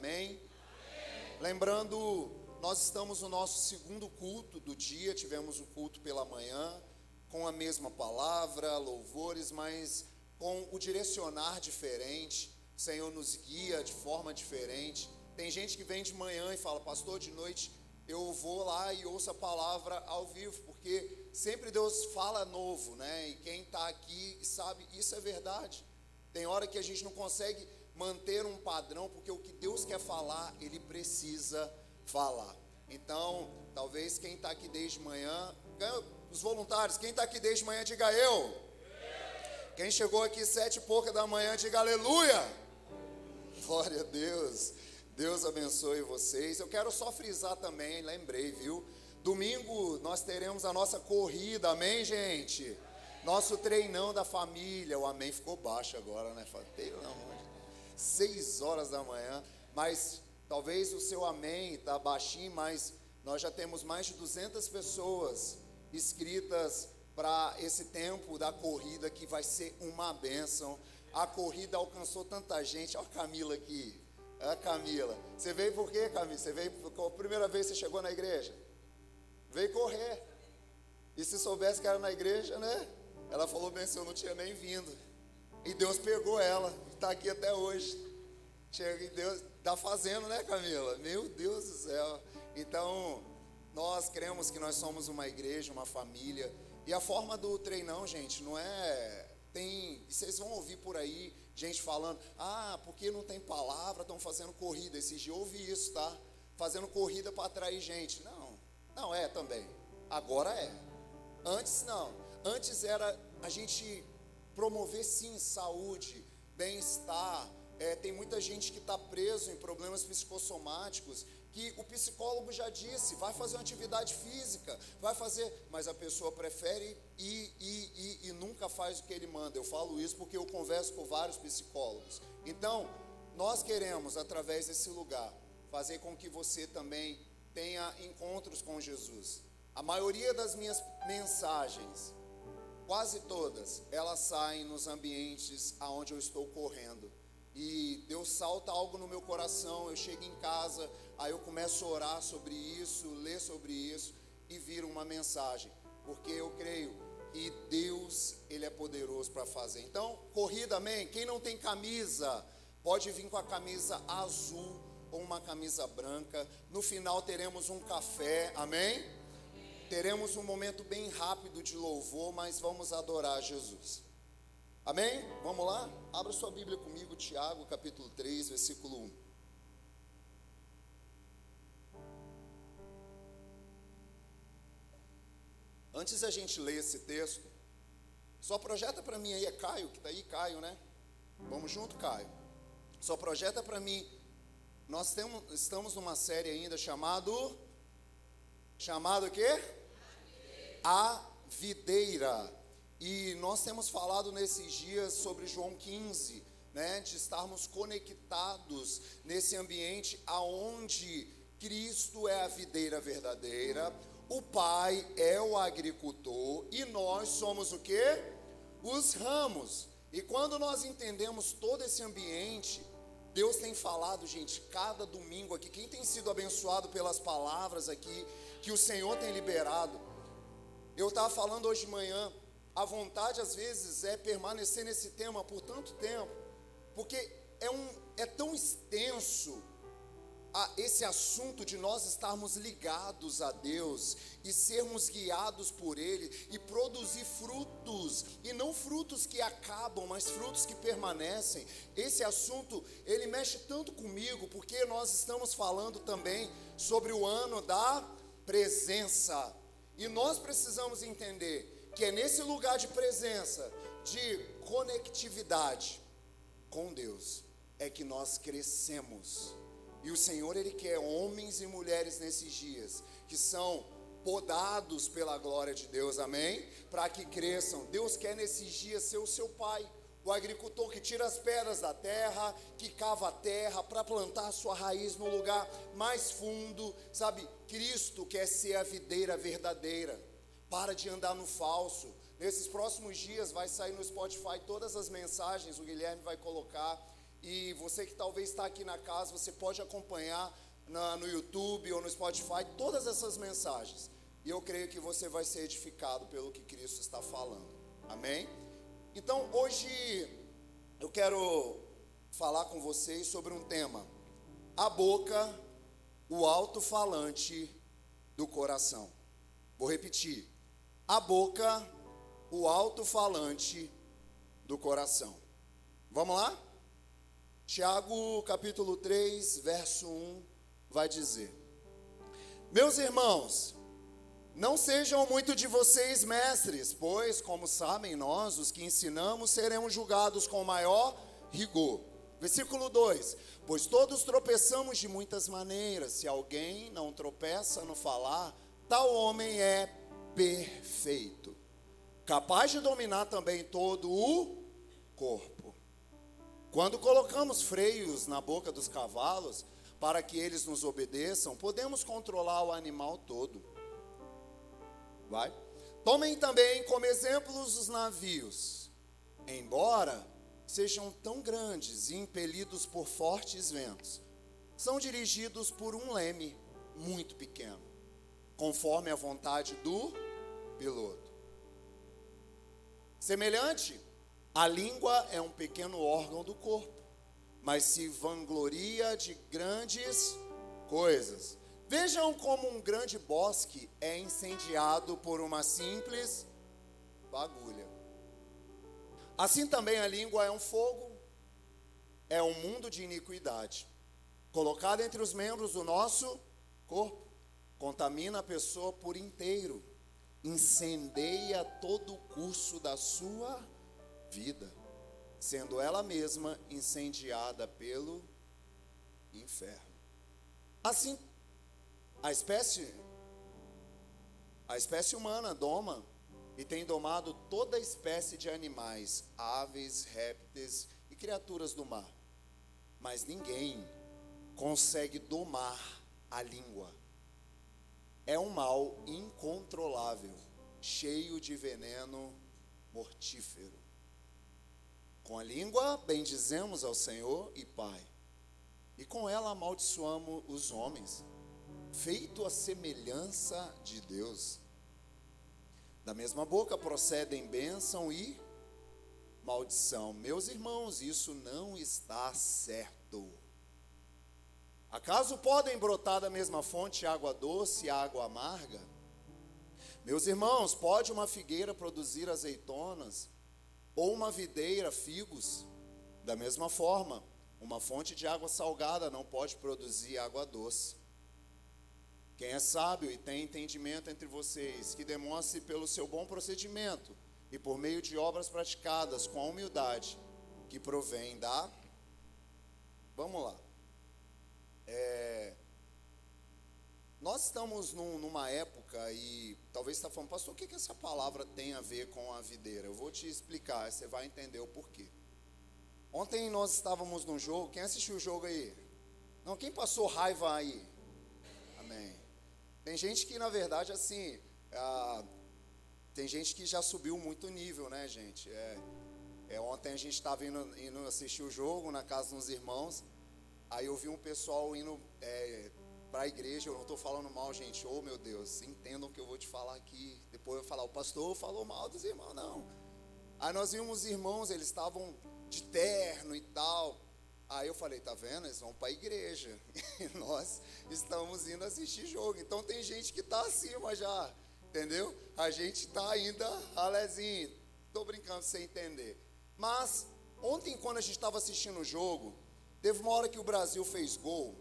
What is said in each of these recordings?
amém? Lembrando, nós estamos no nosso segundo culto do dia, tivemos o culto pela manhã, com a mesma palavra, louvores, mas com o direcionar diferente. O Senhor nos guia de forma diferente. Tem gente que vem de manhã e fala: pastor, de noite eu vou lá e ouço a palavra ao vivo, porque sempre Deus fala novo, né? E quem está aqui sabe, isso é verdade. Tem hora que a gente não consegue manter um padrão, porque o que Deus quer falar, Ele precisa falar. Então, talvez quem está aqui desde manhã, os voluntários, quem está aqui desde manhã, diga eu. Quem chegou aqui 7h pouca da manhã, diga aleluia. Glória a Deus. Deus abençoe vocês. Eu quero só frisar também, lembrei, viu? Domingo nós teremos a nossa corrida, amém, gente? Nosso treinão da família. O amém ficou baixo agora, né? Pelo amor de Deus. 6h da manhã, mas talvez o seu amém está baixinho, mas nós já temos mais de 200 pessoas inscritas para esse tempo da corrida, que vai ser uma bênção. A corrida alcançou tanta gente. Olha a Camila aqui. A Camila. Você veio por quê, Camila? Você veio porque a primeira vez que você chegou na igreja? Veio correr. E se soubesse que era na igreja, né? Ela falou bem assim: eu não tinha nem vindo. E Deus pegou ela. Está aqui até hoje. Chega, e Deus está fazendo, né, Camila? Meu Deus do céu. Então, nós cremos que nós somos uma igreja, uma família. E a forma do treinão, gente, não é... Vocês vão ouvir por aí gente falando: porque não tem palavra, estão fazendo corrida. Esses dias eu ouvi isso, tá? Fazendo corrida para atrair gente. Não é também. Agora é. Antes não. Antes era a gente promover, sim, saúde, bem-estar. Tem muita gente que está preso em problemas psicossomáticos, que o psicólogo já disse: vai fazer uma atividade física, vai fazer, mas a pessoa prefere ir e nunca faz o que ele manda. Eu falo isso porque eu converso com vários psicólogos. Então, nós queremos, através desse lugar, fazer com que você também tenha encontros com Jesus. A maioria das minhas mensagens, quase todas, elas saem nos ambientes aonde eu estou correndo. E Deus salta algo no meu coração, eu chego em casa, aí eu começo a orar sobre isso, ler sobre isso, e vira uma mensagem, porque eu creio que Deus, Ele é poderoso para fazer. Então, corrida, amém? Quem não tem camisa, pode vir com a camisa azul ou uma camisa branca. No final teremos um café, amém? Teremos um momento bem rápido de louvor, mas vamos adorar Jesus. Amém? Vamos lá? Abra sua Bíblia comigo, Tiago, capítulo 3, versículo 1. Antes da gente ler esse texto, só projeta para mim aí, é Caio, que está aí, Caio, né? Vamos junto, Caio. Só projeta para mim. Nós estamos numa série ainda chamado o quê? A Videira. E nós temos falado nesses dias sobre João 15, né, de estarmos conectados nesse ambiente aonde Cristo é a videira verdadeira, o Pai é o agricultor e nós somos o quê? Os ramos. E quando nós entendemos todo esse ambiente, Deus tem falado, gente, cada domingo aqui, quem tem sido abençoado pelas palavras aqui, que o Senhor tem liberado. Eu estava falando hoje de manhã, a vontade às vezes é permanecer nesse tema por tanto tempo, porque é tão extenso esse assunto de nós estarmos ligados a Deus e sermos guiados por Ele e produzir frutos, e não frutos que acabam, mas frutos que permanecem. Esse assunto, ele mexe tanto comigo, porque nós estamos falando também sobre o ano da presença, e nós precisamos entender que é nesse lugar de presença, de conectividade com Deus, é que nós crescemos. E o Senhor, Ele quer homens e mulheres nesses dias, que são podados pela glória de Deus, amém? Para que cresçam. Deus quer nesses dias ser o seu Pai, o agricultor que tira as pedras da terra, que cava a terra para plantar a sua raiz no lugar mais fundo, sabe? Cristo quer ser a videira verdadeira. Para de andar no falso. Nesses próximos dias vai sair no Spotify todas as mensagens, o Guilherme vai colocar, E você que talvez está aqui na casa, você pode acompanhar no YouTube ou no Spotify todas essas mensagens. E eu creio que você vai ser edificado pelo que Cristo está falando. Amém? Então, hoje eu quero falar com vocês sobre um tema: a boca, o alto-falante do coração. Vou repetir: a boca, o alto-falante do coração. Vamos lá? Tiago capítulo 3, verso 1, vai dizer: meus irmãos, não sejam muito de vocês mestres, pois, como sabem, nós, os que ensinamos, seremos julgados com maior rigor. Versículo 2: pois todos tropeçamos de muitas maneiras. Se alguém não tropeça no falar, tal homem é perfeito, capaz de dominar também todo o corpo. Quando colocamos freios na boca dos cavalos, para que eles nos obedeçam, podemos controlar o animal todo. Vai? Tomem também como exemplos os navios. Embora sejam tão grandes e impelidos por fortes ventos, são dirigidos por um leme muito pequeno, conforme a vontade do piloto. Semelhante, a língua é um pequeno órgão do corpo, mas se vangloria de grandes coisas. Vejam como um grande bosque é incendiado por uma simples fagulha. Assim também a língua é um fogo, é um mundo de iniquidade, colocado entre os membros do nosso corpo, contamina a pessoa por inteiro, incendeia todo o curso da sua vida, sendo ela mesma incendiada pelo inferno. Assim, a espécie humana doma e tem domado toda espécie de animais, aves, répteis e criaturas do mar. Mas ninguém consegue domar a língua. É um mal incontrolável, cheio de veneno mortífero. Com a língua bendizemos ao Senhor e Pai, e com ela amaldiçoamos os homens, feito a semelhança de Deus. Da mesma boca procedem bênção e maldição. Meus irmãos, isso não está certo. Acaso podem brotar da mesma fonte água doce e água amarga? Meus irmãos, pode uma figueira produzir azeitonas, ou uma videira figos? Da mesma forma, uma fonte de água salgada não pode produzir água doce. Quem é sábio e tem entendimento entre vocês, que demonstre pelo seu bom procedimento e por meio de obras praticadas com a humildade que provém da... Vamos lá. Nós estamos numa época e talvez você está falando, pastor, o que essa palavra tem a ver com a videira? Eu vou te explicar, você vai entender o porquê. Ontem nós estávamos num jogo, quem assistiu o jogo aí? Não, quem passou raiva aí? Amém. Tem gente que, na verdade, assim, tem gente que já subiu muito nível, né, gente? Ontem a gente estava indo assistir o jogo na casa dos irmãos, aí eu vi um pessoal indo para a igreja. Eu não estou falando mal, gente, oh meu Deus, entendam o que eu vou te falar aqui. Depois eu vou falar, o pastor falou mal dos irmãos, não. Aí nós vimos os irmãos, eles estavam de terno e tal. Aí eu falei, tá vendo, eles vão para a igreja, e nós estamos indo assistir jogo. Então tem gente que está acima já, entendeu? A gente está ainda ralezinho. Estou brincando sem entender. Mas ontem, quando a gente estava assistindo o jogo, teve uma hora que o Brasil fez gol,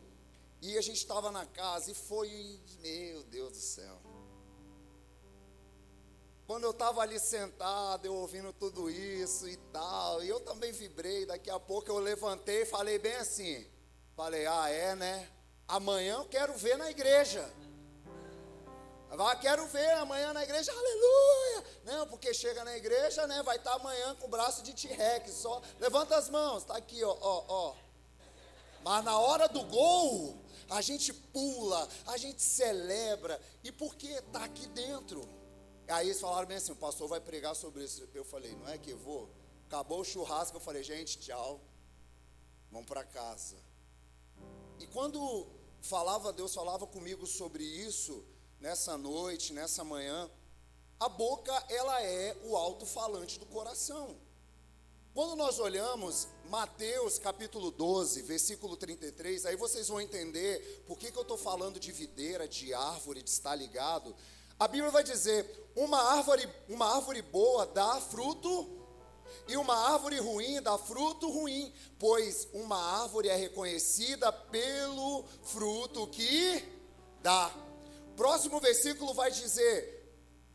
e a gente estava na casa e foi, meu Deus do céu. Quando eu estava ali sentado, eu ouvindo tudo isso e tal, e eu também vibrei. Daqui a pouco eu levantei e falei bem assim, falei, né? Amanhã eu quero ver na igreja. Quero ver amanhã na igreja, aleluia. Não, porque chega na igreja, né? Vai estar amanhã com o braço de T-Rex, só. Levanta as mãos, tá aqui, ó. Mas na hora do gol, a gente pula, a gente celebra. E porque está aqui dentro. Aí eles falaram bem assim, o pastor vai pregar sobre isso. Eu falei, não é que eu vou? Acabou o churrasco, eu falei, gente, tchau. vão para casa. E quando Deus falava comigo sobre isso, nessa noite, nessa manhã, a boca, ela é o alto-falante do coração. Quando nós olhamos Mateus capítulo 12, versículo 33, aí vocês vão entender por que eu estou falando de videira, de árvore, de estar ligado. A Bíblia vai dizer, uma árvore boa dá fruto, e uma árvore ruim dá fruto ruim, pois uma árvore é reconhecida pelo fruto que dá. Próximo versículo vai dizer,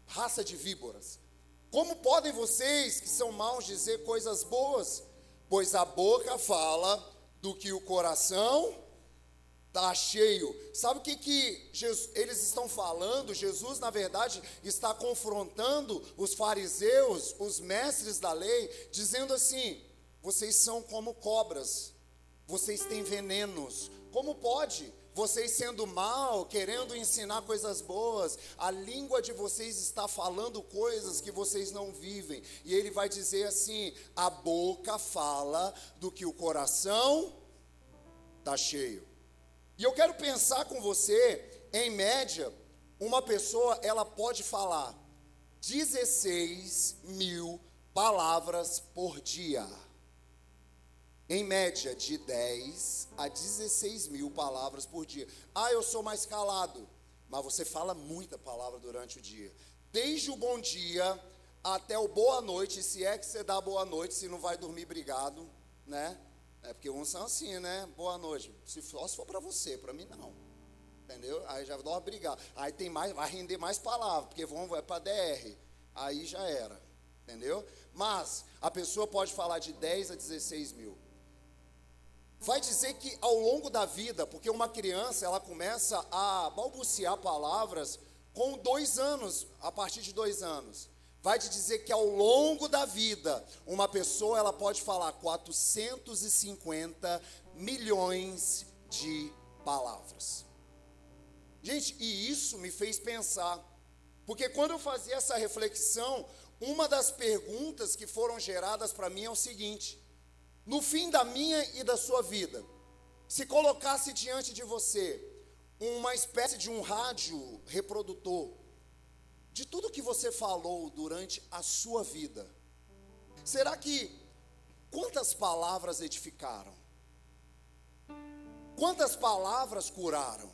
raça de víboras, como podem vocês que são maus dizer coisas boas? Pois a boca fala do que o coração está cheio. Sabe o que eles estão falando? Jesus, na verdade, está confrontando os fariseus, os mestres da lei, dizendo assim, vocês são como cobras, vocês têm venenos. Como pode? Vocês sendo mal, querendo ensinar coisas boas, a língua de vocês está falando coisas que vocês não vivem. E ele vai dizer assim, a boca fala do que o coração está cheio. E eu quero pensar com você, em média, uma pessoa, ela pode falar 16 mil palavras por dia. Em média, de 10 a 16 mil palavras por dia. Ah, eu sou mais calado. Mas você fala muita palavra durante o dia. Desde o bom dia até o boa noite, se é que você dá boa noite, se não vai dormir brigado, né? É porque uns são assim, né? Boa noite. Só se for para você, para mim não. Entendeu? Aí já dorme brigado. Aí tem mais, vai render mais palavras, porque vai para DR. Aí já era. Entendeu? Mas a pessoa pode falar de 10 a 16 mil. Vai dizer que ao longo da vida, porque uma criança, ela começa a balbuciar palavras com 2 anos, a partir de 2 anos. Vai te dizer que ao longo da vida, uma pessoa, ela pode falar 450 milhões de palavras. Gente, e isso me fez pensar, porque quando eu fazia essa reflexão, uma das perguntas que foram geradas para mim é o seguinte: no fim da minha e da sua vida, se colocasse diante de você uma espécie de um rádio reprodutor de tudo que você falou durante a sua vida, será que quantas palavras edificaram? Quantas palavras curaram?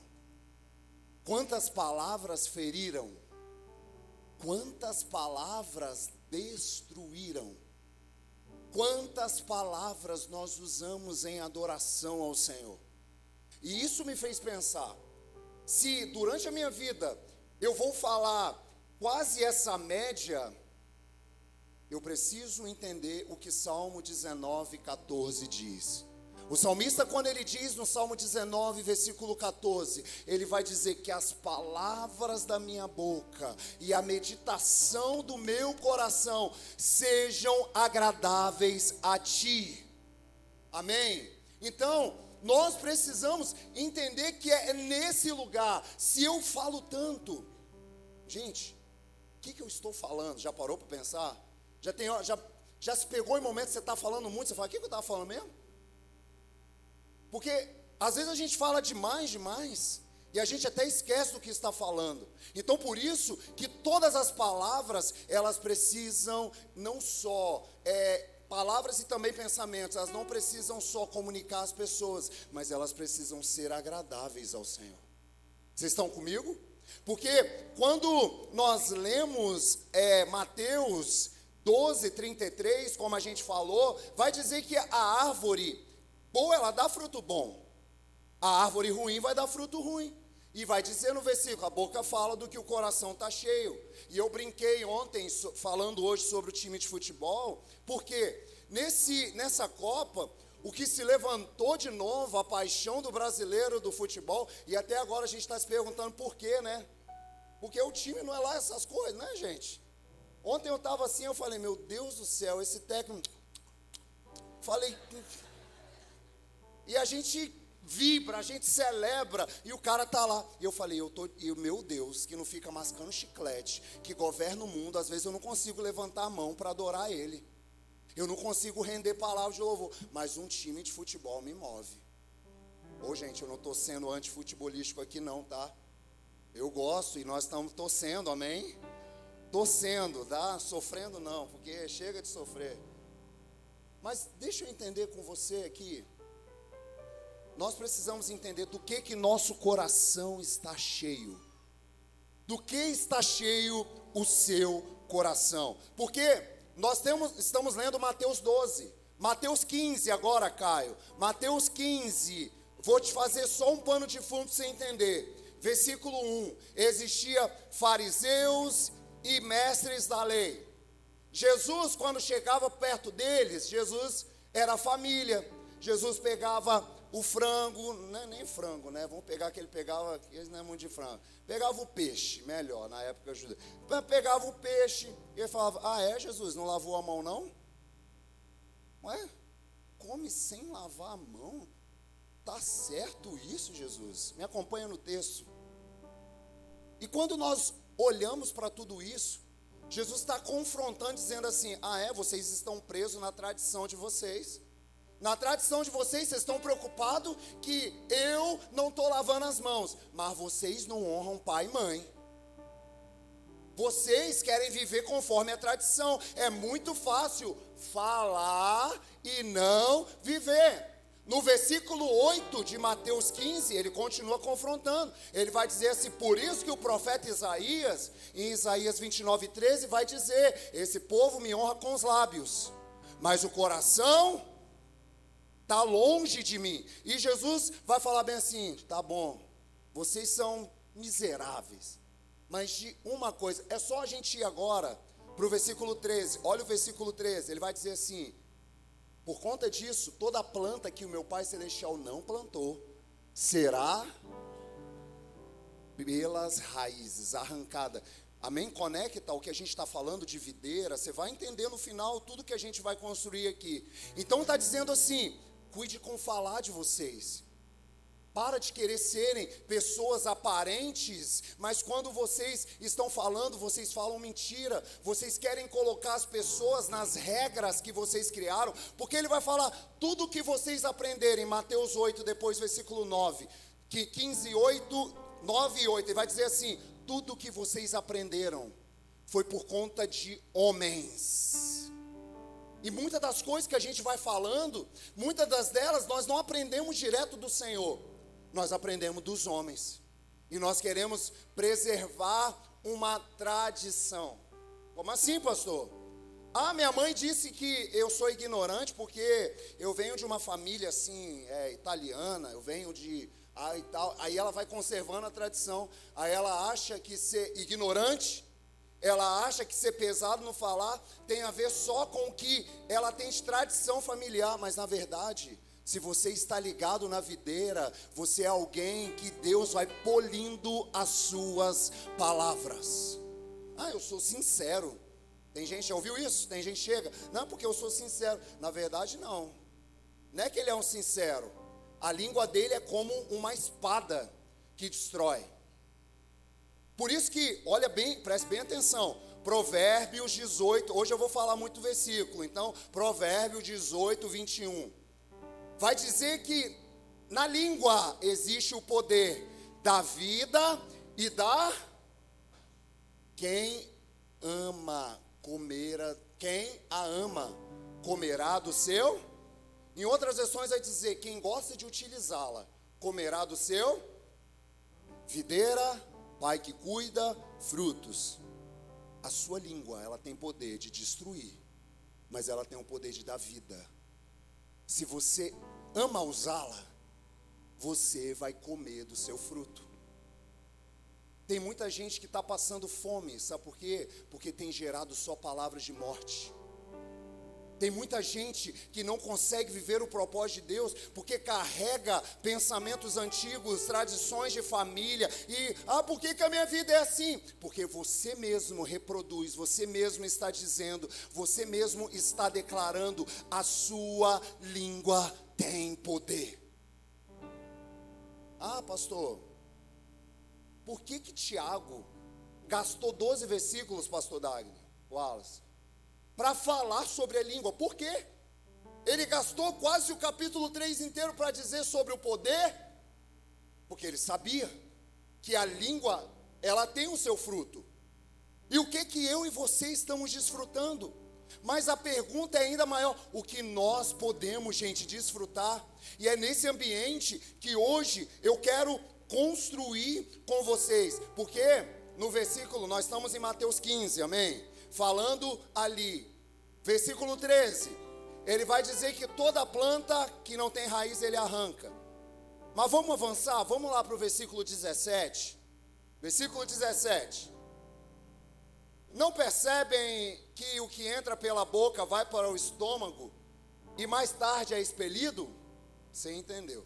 Quantas palavras feriram? Quantas palavras destruíram? Quantas palavras nós usamos em adoração ao Senhor? E isso me fez pensar, se durante a minha vida eu vou falar quase essa média, eu preciso entender o que Salmo 19, 14 diz. O salmista, quando ele diz no Salmo 19, versículo 14, ele vai dizer que as palavras da minha boca e a meditação do meu coração sejam agradáveis a ti. Amém? Então, nós precisamos entender que é nesse lugar. Se eu falo tanto, gente, o que eu estou falando? Já parou para pensar? Já se pegou em momentos que você está falando muito, você fala, o que eu estava falando mesmo? Porque às vezes a gente fala demais, e a gente até esquece do que está falando. Então por isso que todas as palavras, elas precisam não só, palavras e também pensamentos, elas não precisam só comunicar às pessoas, mas elas precisam ser agradáveis ao Senhor. Vocês estão comigo? Porque quando nós lemos Mateus 12, 33, como a gente falou, vai dizer que a árvore boa, ela dá fruto bom. A árvore ruim vai dar fruto ruim. E vai dizer no versículo, a boca fala do que o coração está cheio. E eu brinquei ontem, falando hoje sobre o time de futebol, porque nessa Copa, o que se levantou de novo, a paixão do brasileiro do futebol, e até agora a gente está se perguntando por quê, né? Porque o time não é lá essas coisas, né, gente? Ontem eu estava assim, eu falei, meu Deus do céu, esse técnico... Falei... E a gente vibra, a gente celebra, e o cara tá lá. E eu falei, meu Deus, que não fica mascando chiclete, que governa o mundo, às vezes eu não consigo levantar a mão para adorar ele. Eu não consigo render palavras de louvor, mas um time de futebol me move. Ô, gente, eu não estou sendo antifutebolístico aqui não, tá? Eu gosto e nós estamos torcendo, amém? Torcendo, tá? Sofrendo não, porque chega de sofrer. Mas deixa eu entender com você aqui. Nós precisamos entender do que nosso coração está cheio. Do que está cheio o seu coração? Porque estamos lendo Mateus 12. Mateus 15 agora, Caio. Mateus 15. Vou te fazer só um pano de fundo para você entender. Versículo 1. Existia fariseus e mestres da lei. Jesus, quando chegava perto deles, Jesus era família. Jesus pegava o frango, não é nem frango, né? Vamos pegar que ele pegava, eles não é muito de frango. Pegava o peixe, melhor, na época judeu. Pegava o peixe e ele falava: ah, é, Jesus, não lavou a mão não? Ué, come sem lavar a mão? Tá certo isso, Jesus? Me acompanha no texto. E quando nós olhamos para tudo isso, Jesus está confrontando, dizendo assim: ah, é, vocês estão presos na tradição de vocês. Na tradição de vocês estão preocupados que eu não estou lavando as mãos, mas vocês não honram pai e mãe. Vocês querem viver conforme a tradição. É muito fácil falar e não viver. No versículo 8 de Mateus 15, ele continua confrontando. Ele vai dizer assim: por isso que o profeta Isaías, em Isaías 29:13, vai dizer: esse povo me honra com os lábios, mas o coração está longe de mim. E Jesus vai falar bem assim: tá bom, vocês são miseráveis, mas de uma coisa, é só a gente ir agora para o versículo 13, olha o versículo 13, ele vai dizer assim: por conta disso, toda planta que o meu Pai Celestial não plantou, será pelas raízes, arrancada. Amém? Conecta o que a gente está falando de videira, você vai entender no final tudo que a gente vai construir aqui. Então está dizendo assim: cuide com falar de vocês. Para de querer serem pessoas aparentes, mas quando vocês estão falando, vocês falam mentira. Vocês querem colocar as pessoas nas regras que vocês criaram, porque ele vai falar tudo o que vocês aprenderem. Mateus 8, depois versículo 9, 15, 8, 9 e 8, ele vai dizer assim: tudo o que vocês aprenderam foi por conta de homens. E muitas das coisas que a gente vai falando, muitas delas nós não aprendemos direto do Senhor, nós aprendemos dos homens. E nós queremos preservar uma tradição. Como assim, pastor? Ah, minha mãe disse que eu sou ignorante porque eu venho de uma família assim, italiana, eu venho de... e tal. Aí ela vai conservando a tradição. Aí ela acha que ser ignorante, ela acha que ser pesado no falar tem a ver só com o que ela tem de tradição familiar, mas na verdade, se você está ligado na videira, você é alguém que Deus vai polindo as suas palavras. Ah, eu sou sincero. Tem gente, já ouviu isso? Tem gente que chega: não, porque eu sou sincero. Na verdade, não. Não é que ele é um sincero. A língua dele é como uma espada que destrói. Por isso que, olha bem, preste bem atenção. Provérbios 18, hoje eu vou falar muito versículo. Então, Provérbios 18, 21. Vai dizer que na língua existe o poder da vida e da... Quem a ama comerá do seu... Em outras versões vai dizer: quem gosta de utilizá-la comerá do seu... Videira, pai que cuida, frutos. A sua língua, ela tem poder de destruir, mas ela tem o poder de dar vida. Se você ama usá-la, você vai comer do seu fruto. Tem muita gente que está passando fome, sabe por quê? Porque tem gerado só palavras de morte. Tem muita gente que não consegue viver o propósito de Deus, porque carrega pensamentos antigos, tradições de família, e, por que a minha vida é assim? Porque você mesmo reproduz, você mesmo está dizendo, você mesmo está declarando: a sua língua tem poder. Ah, pastor, por que Tiago gastou 12 versículos, pastor Dagner, Wallace, para falar sobre a língua. Por quê? Ele gastou quase o capítulo 3 inteiro para dizer sobre o poder, porque ele sabia que a língua, ela tem o seu fruto. E o que eu e você estamos desfrutando? Mas a pergunta é ainda maior: o que nós podemos, gente, desfrutar? E é nesse ambiente que hoje eu quero construir com vocês, porque no versículo, nós estamos em Mateus 15, amém? Falando ali, versículo 13, ele vai dizer que toda planta que não tem raiz ele arranca. Mas vamos avançar, vamos lá para o versículo 17. Versículo 17. Não percebem que o que entra pela boca vai para o estômago e mais tarde é expelido? Você entendeu.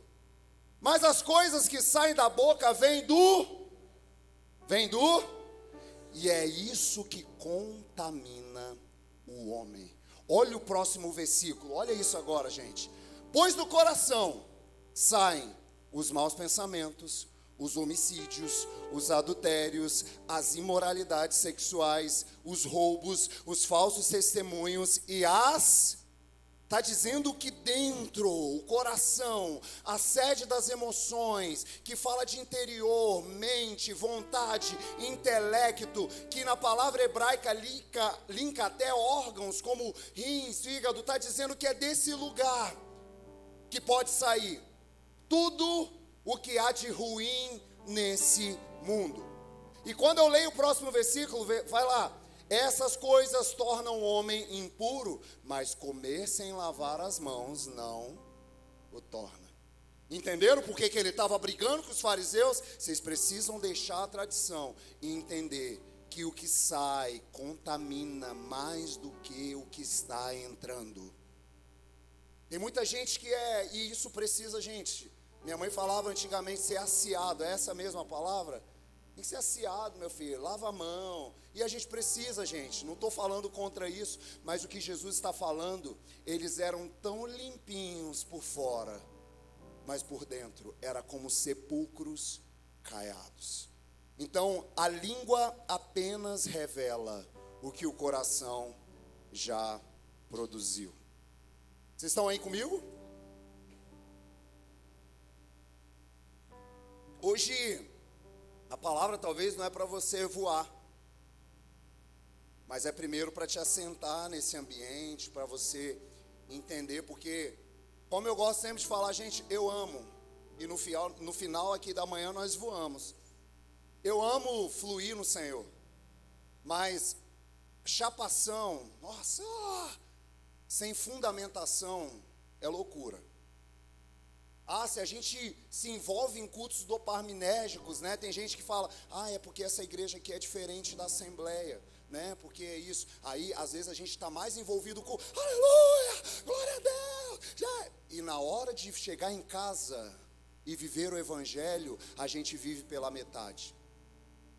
Mas as coisas que saem da boca vêm do... E é isso que contamina o homem. Olha o próximo versículo, olha isso agora, gente. Pois do coração saem os maus pensamentos, os homicídios, os adultérios, as imoralidades sexuais, os roubos, os falsos testemunhos e as... Está dizendo que dentro, o coração, a sede das emoções, que fala de interior, mente, vontade, intelecto, que na palavra hebraica linka até órgãos como rins, fígado, está dizendo que é desse lugar que pode sair tudo o que há de ruim nesse mundo. E quando eu leio o próximo versículo, vai lá. Essas coisas tornam o homem impuro, mas comer sem lavar as mãos não o torna. Entenderam por que ele estava brigando com os fariseus? Vocês precisam deixar a tradição e entender que o que sai contamina mais do que o que está entrando. Tem muita gente que e isso precisa, gente. Minha mãe falava antigamente ser aciado, é essa mesma palavra? Tem que ser aciado, meu filho, lava a mão. E a gente precisa, gente, não estou falando contra isso, mas o que Jesus está falando, eles eram tão limpinhos por fora, mas por dentro era como sepulcros caiados. Então, a língua apenas revela o que o coração já produziu. Vocês estão aí comigo? Hoje... a palavra talvez não é para você voar, mas é primeiro para te assentar nesse ambiente, para você entender, porque, como eu gosto sempre de falar, gente, eu amo, e no final aqui da manhã nós voamos. Eu amo fluir no Senhor, mas chapação, nossa, sem fundamentação é loucura. Se a gente se envolve em cultos dopaminérgicos, né? Tem gente que fala, é porque essa igreja aqui é diferente da Assembleia, né? Porque é isso. Aí, às vezes, a gente está mais envolvido com, aleluia, glória a Deus. E na hora de chegar em casa e viver o Evangelho, a gente vive pela metade.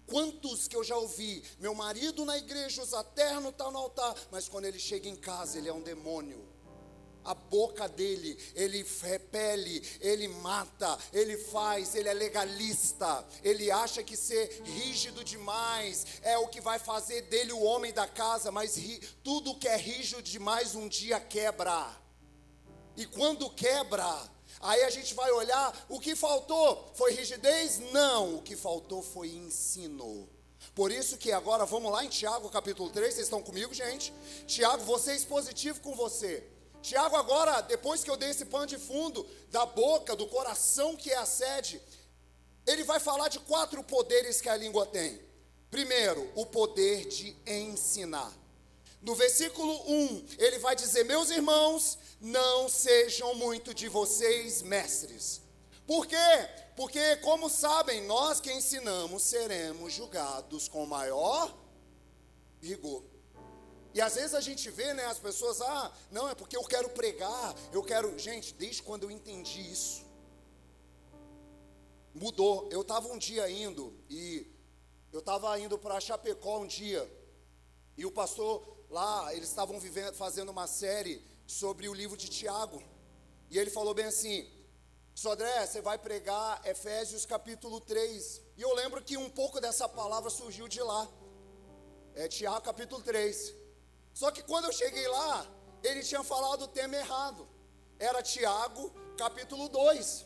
Quantos que eu já ouvi, meu marido na igreja usa terno, está no altar, mas quando ele chega em casa, ele é um demônio. A boca dele, ele repele, ele mata, ele faz, ele é legalista. Ele acha que ser rígido demais é o que vai fazer dele o homem da casa. Mas tudo que é rígido demais um dia quebra. E quando quebra, aí a gente vai olhar, o que faltou? Foi rigidez? Não, o que faltou foi ensino. Por isso que agora vamos lá em Tiago capítulo 3, vocês estão comigo, gente? Tiago, vou ser expositivo com você. Tiago agora, depois que eu dei esse pano de fundo da boca, do coração que é a sede, ele vai falar de 4 poderes que a língua tem. Primeiro, o poder de ensinar. No versículo 1, ele vai dizer, meus irmãos, não sejam muito de vocês mestres. Por quê? Porque, como sabem, nós que ensinamos seremos julgados com maior rigor. E às vezes a gente vê, né, as pessoas, não, é porque eu quero pregar, gente, desde quando eu entendi isso, mudou. Eu estava um dia eu estava indo para Chapecó um dia, e o pastor lá, eles estavam fazendo uma série sobre o livro de Tiago, e ele falou bem assim, Sodré, você vai pregar Efésios capítulo 3, e eu lembro que um pouco dessa palavra surgiu de lá, Tiago capítulo 3, Só que quando eu cheguei lá, ele tinha falado o tema errado. Era Tiago, capítulo 2.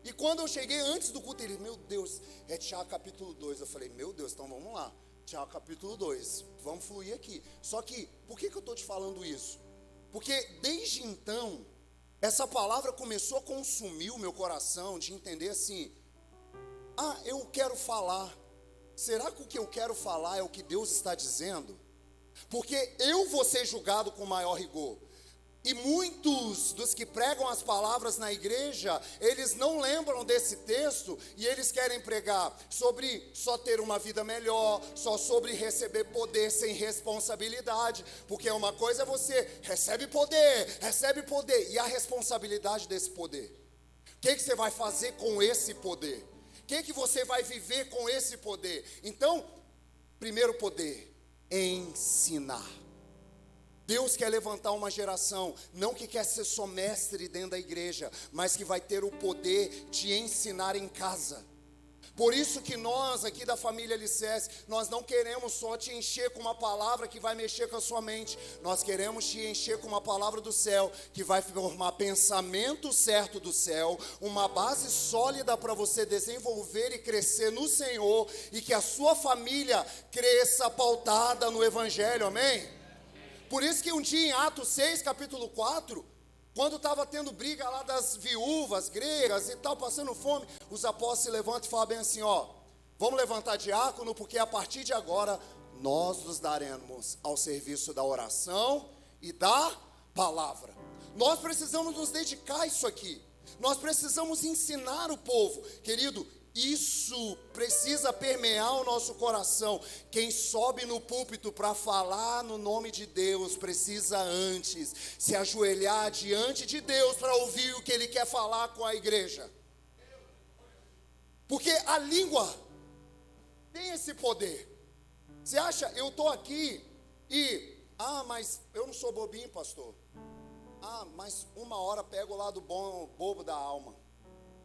E quando eu cheguei antes do culto, ele, meu Deus, é Tiago capítulo 2. Eu falei, meu Deus, então vamos lá. Tiago capítulo 2, vamos fluir aqui. Só que, por que eu estou te falando isso? Porque desde então, essa palavra começou a consumir o meu coração, de entender assim, eu quero falar. Será que o que eu quero falar é o que Deus está dizendo? Porque eu vou ser julgado com maior rigor. E muitos dos que pregam as palavras na igreja, eles não lembram desse texto e eles querem pregar sobre só ter uma vida melhor, só sobre receber poder sem responsabilidade. Porque uma coisa é você recebe poder, e a responsabilidade desse poder. O que você vai fazer com esse poder? O que você vai viver com esse poder? Então, primeiro poder, ensinar. Deus quer levantar uma geração, não que quer ser só mestre dentro da igreja, mas que vai ter o poder de ensinar em casa. Por isso que nós aqui da família Alicerce, nós não queremos só te encher com uma palavra que vai mexer com a sua mente. Nós queremos te encher com uma palavra do céu, que vai formar pensamento certo do céu, uma base sólida para você desenvolver e crescer no Senhor, e que a sua família cresça pautada no Evangelho, amém? Por isso que um dia em Atos 6, capítulo 4, quando estava tendo briga lá das viúvas gregas e tal, passando fome, os apóstolos se levantam e falam bem assim, vamos levantar diácono, porque a partir de agora, nós nos daremos ao serviço da oração e da palavra. Nós precisamos nos dedicar a isso aqui. Nós precisamos ensinar o povo. Querido, isso precisa permear o nosso coração. Quem sobe no púlpito para falar no nome de Deus, precisa antes se ajoelhar diante de Deus para ouvir o que Ele quer falar com a igreja. Porque a língua tem esse poder. Você acha, eu estou aqui e, mas eu não sou bobinho, pastor. Mas uma hora pego o lado bom, bobo da alma.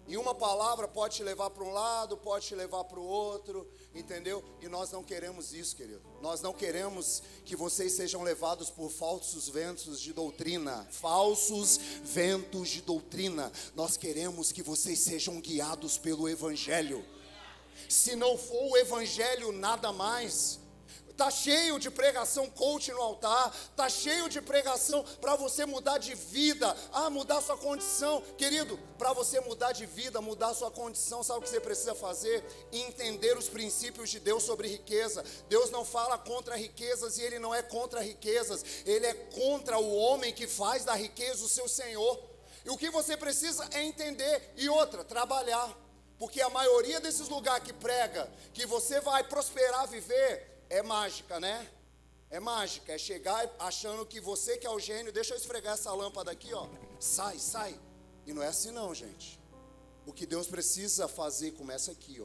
E uma palavra pode te levar para um lado, pode te levar para o outro, entendeu? E nós não queremos isso, querido. Nós não queremos que vocês sejam levados por falsos ventos de doutrina. Falsos ventos de doutrina. Nós queremos que vocês sejam guiados pelo Evangelho. Se não for o Evangelho, nada mais. Está cheio de pregação coach no altar, está cheio de pregação para você mudar de vida, mudar sua condição. Querido, para você mudar de vida, mudar sua condição, sabe o que você precisa fazer? Entender os princípios de Deus sobre riqueza. Deus não fala contra riquezas e Ele não é contra riquezas, Ele é contra o homem que faz da riqueza o seu senhor. E o que você precisa é entender, e outra, trabalhar. Porque a maioria desses lugares que prega, que você vai prosperar, viver, é mágica, né? É mágica, é chegar achando que você que é o gênio, deixa eu esfregar essa lâmpada aqui, sai. E não é assim não, gente. O que Deus precisa fazer começa aqui,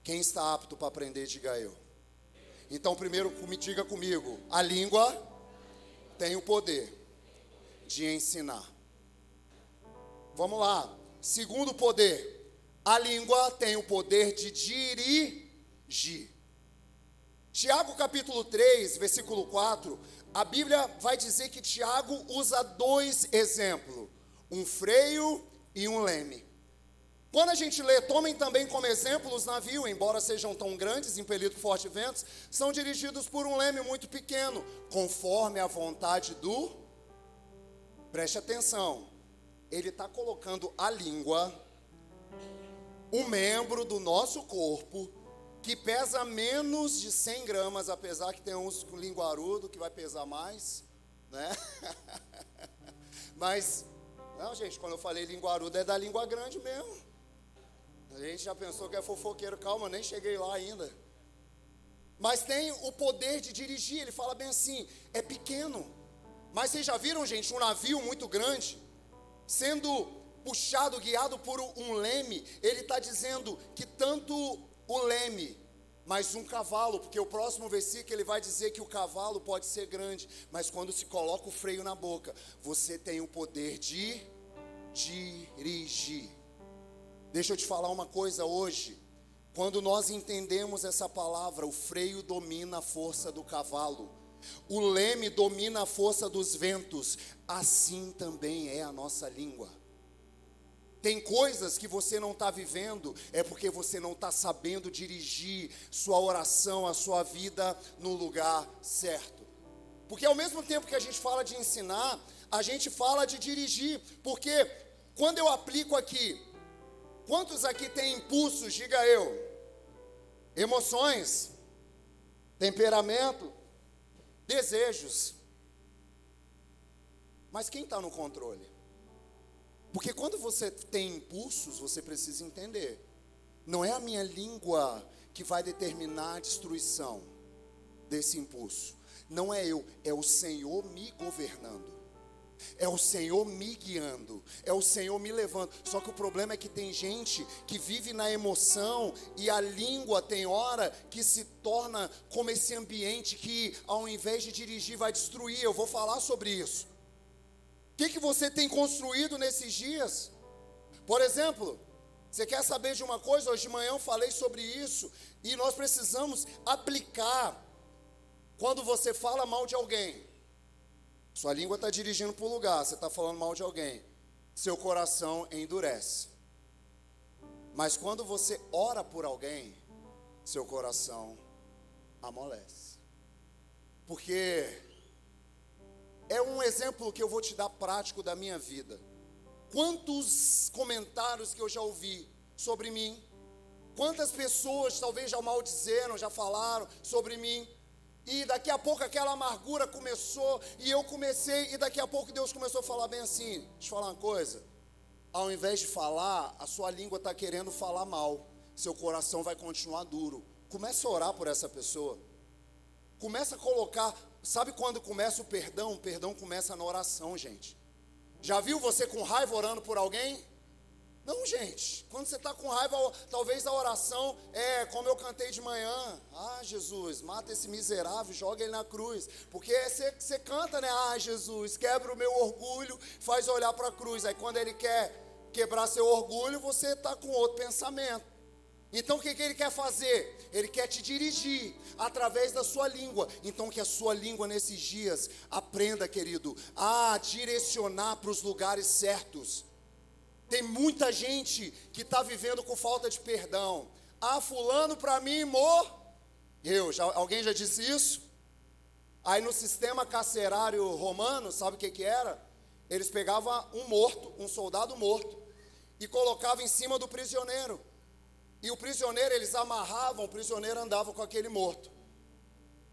Quem está apto para aprender, diga eu. Então, primeiro, diga comigo, a língua tem o poder de ensinar. Vamos lá. Segundo poder, a língua tem o poder de dirigir. Tiago capítulo 3, versículo 4, a Bíblia vai dizer que Tiago usa dois exemplos, um freio e um leme. Quando a gente lê, tomem também como exemplo os navios, embora sejam tão grandes, impelidos por fortes ventos, são dirigidos por um leme muito pequeno, conforme a vontade do... Preste atenção, ele está colocando a língua, um membro do nosso corpo, que pesa menos de 100 gramas, apesar que tem uns com linguarudo que vai pesar mais, né? Mas, não, gente, quando eu falei linguarudo é da língua grande mesmo. A gente já pensou que é fofoqueiro, calma, nem cheguei lá ainda. Mas tem o poder de dirigir, ele fala bem assim, é pequeno. Mas vocês já viram, gente, um navio muito grande, sendo puxado, guiado por um leme, ele está dizendo que tanto o leme, mas um cavalo, porque o próximo versículo ele vai dizer que o cavalo pode ser grande, mas quando se coloca o freio na boca, você tem o poder de dirigir. Deixa eu te falar uma coisa hoje, quando nós entendemos essa palavra, o freio domina a força do cavalo. O leme domina a força dos ventos, assim também é a nossa língua. Tem coisas que você não está vivendo, é porque você não está sabendo dirigir sua oração, a sua vida no lugar certo. Porque ao mesmo tempo que a gente fala de ensinar, a gente fala de dirigir. Porque quando eu aplico aqui, quantos aqui têm impulsos, diga eu, emoções, temperamento, desejos. Mas quem está no controle? Porque quando você tem impulsos, você precisa entender. Não é a minha língua que vai determinar a destruição desse impulso. Não é eu, é o Senhor me governando. É o Senhor me guiando, é o Senhor me levando. Só que o problema é que tem gente que vive na emoção e a língua tem hora que se torna como esse ambiente que ao invés de dirigir vai destruir. Eu vou falar sobre isso. O que você tem construído nesses dias? Por exemplo, você quer saber de uma coisa? Hoje de manhã eu falei sobre isso e nós precisamos aplicar. Quando você fala mal de alguém, sua língua está dirigindo para o lugar, você está falando mal de alguém, seu coração endurece. Mas quando você ora por alguém, seu coração amolece. Porque é um exemplo que eu vou te dar prático da minha vida. Quantos comentários que eu já ouvi sobre mim, quantas pessoas talvez já maldizeram, já falaram sobre mim. E daqui a pouco aquela amargura começou, e eu comecei, e daqui a pouco Deus começou a falar bem assim, deixa eu falar uma coisa, ao invés de falar, a sua língua está querendo falar mal, seu coração vai continuar duro. Começa a orar por essa pessoa, começa a colocar, sabe quando começa o perdão? O perdão começa na oração, gente. Já viu você com raiva orando por alguém? Não, gente, quando você está com raiva, talvez a oração é como eu cantei de manhã. Ah, Jesus, mata esse miserável, joga ele na cruz. Porque você canta, né? Ah, Jesus, quebra o meu orgulho, faz olhar para a cruz. Aí quando ele quer quebrar seu orgulho, você está com outro pensamento. Então o que ele quer fazer? Ele quer te dirigir através da sua língua. Então que a sua língua nesses dias aprenda, querido, a direcionar para os lugares certos. Tem muita gente que está vivendo com falta de perdão. Ah, fulano para mim morreu. Alguém já disse isso? Aí no sistema carcerário romano, sabe o que era? Eles pegavam um morto, um soldado morto, e colocavam em cima do prisioneiro. E o prisioneiro, eles amarravam, o prisioneiro andava com aquele morto.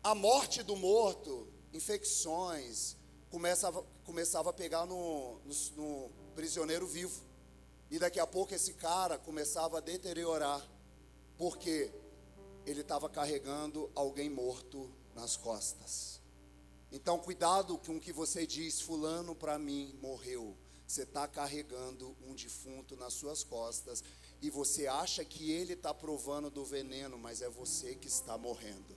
A morte do morto, infecções, começava a pegar no prisioneiro vivo. E daqui a pouco esse cara começava a deteriorar, porque ele estava carregando alguém morto nas costas. Então cuidado com o que você diz, fulano para mim morreu. Você está carregando um defunto nas suas costas, e você acha que ele está provando do veneno, mas é você que está morrendo.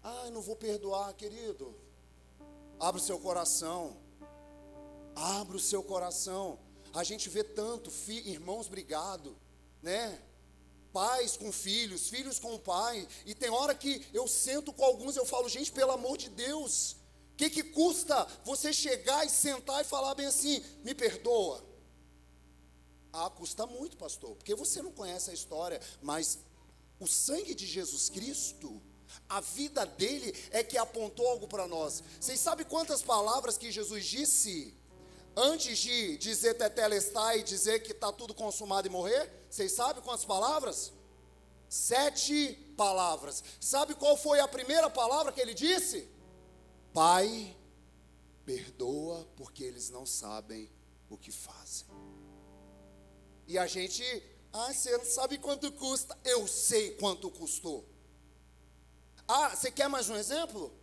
Ah, eu não vou perdoar, querido. Abra o seu coração. Abra o seu coração. A gente vê tanto, irmãos brigados, né? Pais com filhos, filhos com pai. E tem hora que eu sento com alguns, eu falo, gente, pelo amor de Deus, o que custa você chegar e sentar e falar bem assim, me perdoa? Ah, custa muito, pastor, porque você não conhece a história, mas o sangue de Jesus Cristo, a vida dele é que apontou algo para nós. Vocês sabem quantas palavras que Jesus disse antes de dizer tetelestai e dizer que está tudo consumado e morrer? Vocês sabem quantas palavras? 7 palavras. Sabe qual foi a primeira palavra que ele disse? Pai, perdoa porque eles não sabem o que fazem. E a gente, você não sabe quanto custa. Eu sei quanto custou. Ah, você quer mais um exemplo?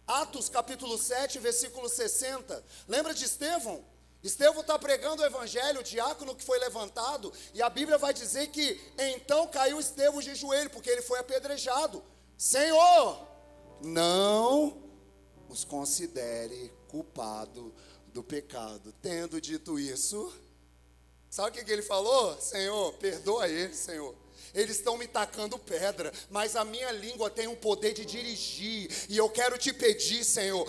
Atos capítulo 7, versículo 60. Lembra de Estevão? Estevão está pregando o evangelho, o diácono que foi levantado, e a Bíblia vai dizer que então caiu Estevão de joelho, porque ele foi apedrejado. Senhor, não os considere culpado do pecado. Tendo dito isso, Sabe o que ele falou? Senhor, perdoa eles, Senhor. Eles estão me tacando pedra, mas a minha língua tem o poder de dirigir. E eu quero te pedir, Senhor,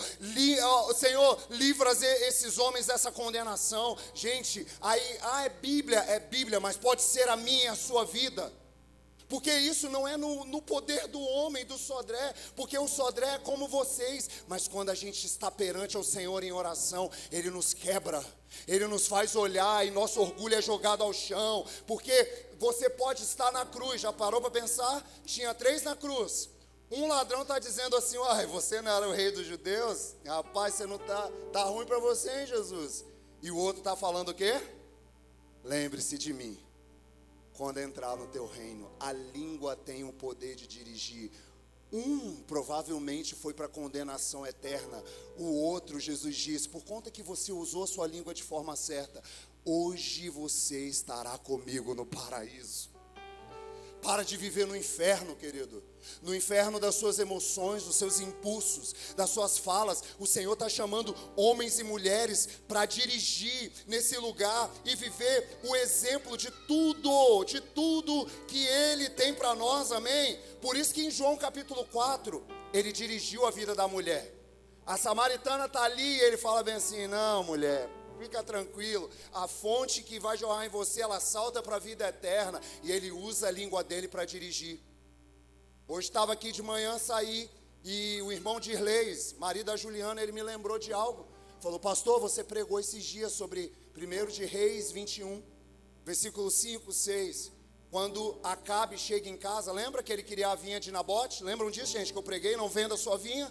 Senhor, livra esses homens dessa condenação. Gente, aí, é Bíblia, mas pode ser a minha, a sua vida. Porque isso não é no poder do homem, do Sodré, porque o Sodré é como vocês, mas quando a gente está perante ao Senhor em oração, Ele nos quebra, Ele nos faz olhar e nosso orgulho é jogado ao chão, porque você pode estar na cruz, já parou para pensar? Tinha 3 na cruz, um ladrão está dizendo assim, você não era o rei dos judeus? Rapaz, você não tá ruim para você, hein, Jesus? E o outro está falando o quê? Lembre-se de mim. Quando entrar no teu reino, a língua tem o poder de dirigir. Provavelmente foi para condenação eterna. O outro, Jesus disse, por conta que você usou a sua língua de forma certa, hoje você estará comigo no paraíso. Para de viver no inferno, querido. No inferno das suas emoções, dos seus impulsos, das suas falas. O Senhor está chamando homens e mulheres para dirigir nesse lugar e viver o exemplo de tudo que Ele tem para nós, amém? Por isso que em João capítulo 4, Ele dirigiu a vida da mulher. A samaritana está ali e Ele fala bem assim, não, mulher, fica tranquilo, a fonte que vai jorrar em você, ela salta para a vida eterna. E Ele usa a língua dele para dirigir. Hoje estava aqui de manhã, saí, e o irmão Dirleis, marido da Juliana, ele me lembrou de algo. Falou, pastor, você pregou esses dias sobre 1 de Reis 21, versículo 5, 6. Quando Acabe chega em casa, lembra que ele queria a vinha de Nabote? Lembram disso, gente, que eu preguei, não venda a sua vinha?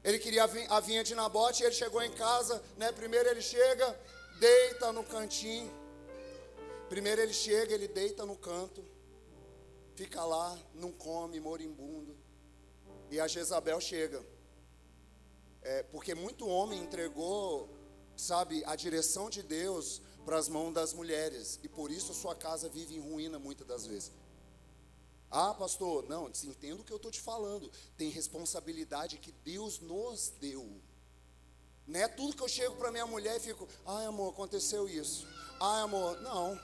Ele queria a vinha de Nabote, e ele chegou em casa, né? Primeiro ele chega, deita no cantinho. Primeiro ele chega, ele deita no canto. Fica lá, não come, moribundo. E a Jezabel chega. Porque muito homem entregou, sabe, a direção de Deus para as mãos das mulheres. E por isso a sua casa vive em ruína muitas das vezes. Pastor, não, entenda o que eu estou te falando. Tem responsabilidade que Deus nos deu. Não é tudo que eu chego para minha mulher e fico, amor, aconteceu isso. Amor, não.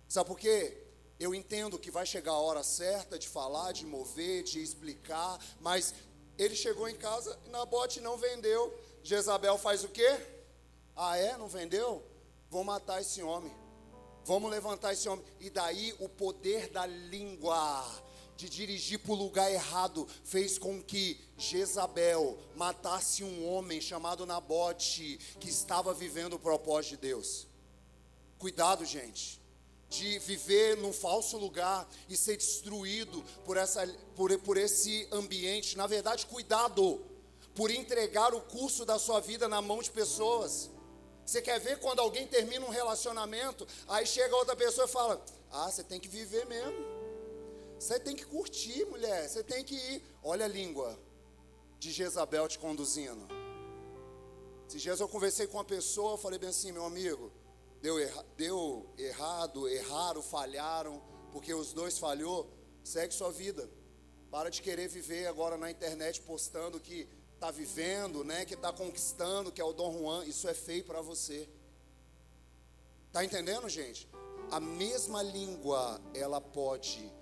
Sabe por quê? Eu entendo que vai chegar a hora certa de falar, de mover, de explicar, mas ele chegou em casa, Nabote não vendeu. Jezabel faz o quê? Não vendeu? Vou matar esse homem. Vamos levantar esse homem. E daí o poder da língua de dirigir para o lugar errado fez com que Jezabel matasse um homem chamado Nabote, que estava vivendo o propósito de Deus. Cuidado, gente, de viver num falso lugar e ser destruído por esse ambiente. Na verdade, cuidado por entregar o curso da sua vida na mão de pessoas. Você quer ver quando alguém termina um relacionamento, aí chega outra pessoa e fala, você tem que viver mesmo. Você tem que curtir, mulher, você tem que ir. Olha a língua de Jezabel te conduzindo. Esses dias eu conversei com uma pessoa, eu falei bem assim, meu amigo, deu errado, erraram, falharam, porque os dois falhou, segue sua vida. Para de querer viver agora na internet postando que está vivendo, né, que está conquistando, que é o Dom Juan. Isso é feio para você. Está entendendo, gente? A mesma língua, ela pode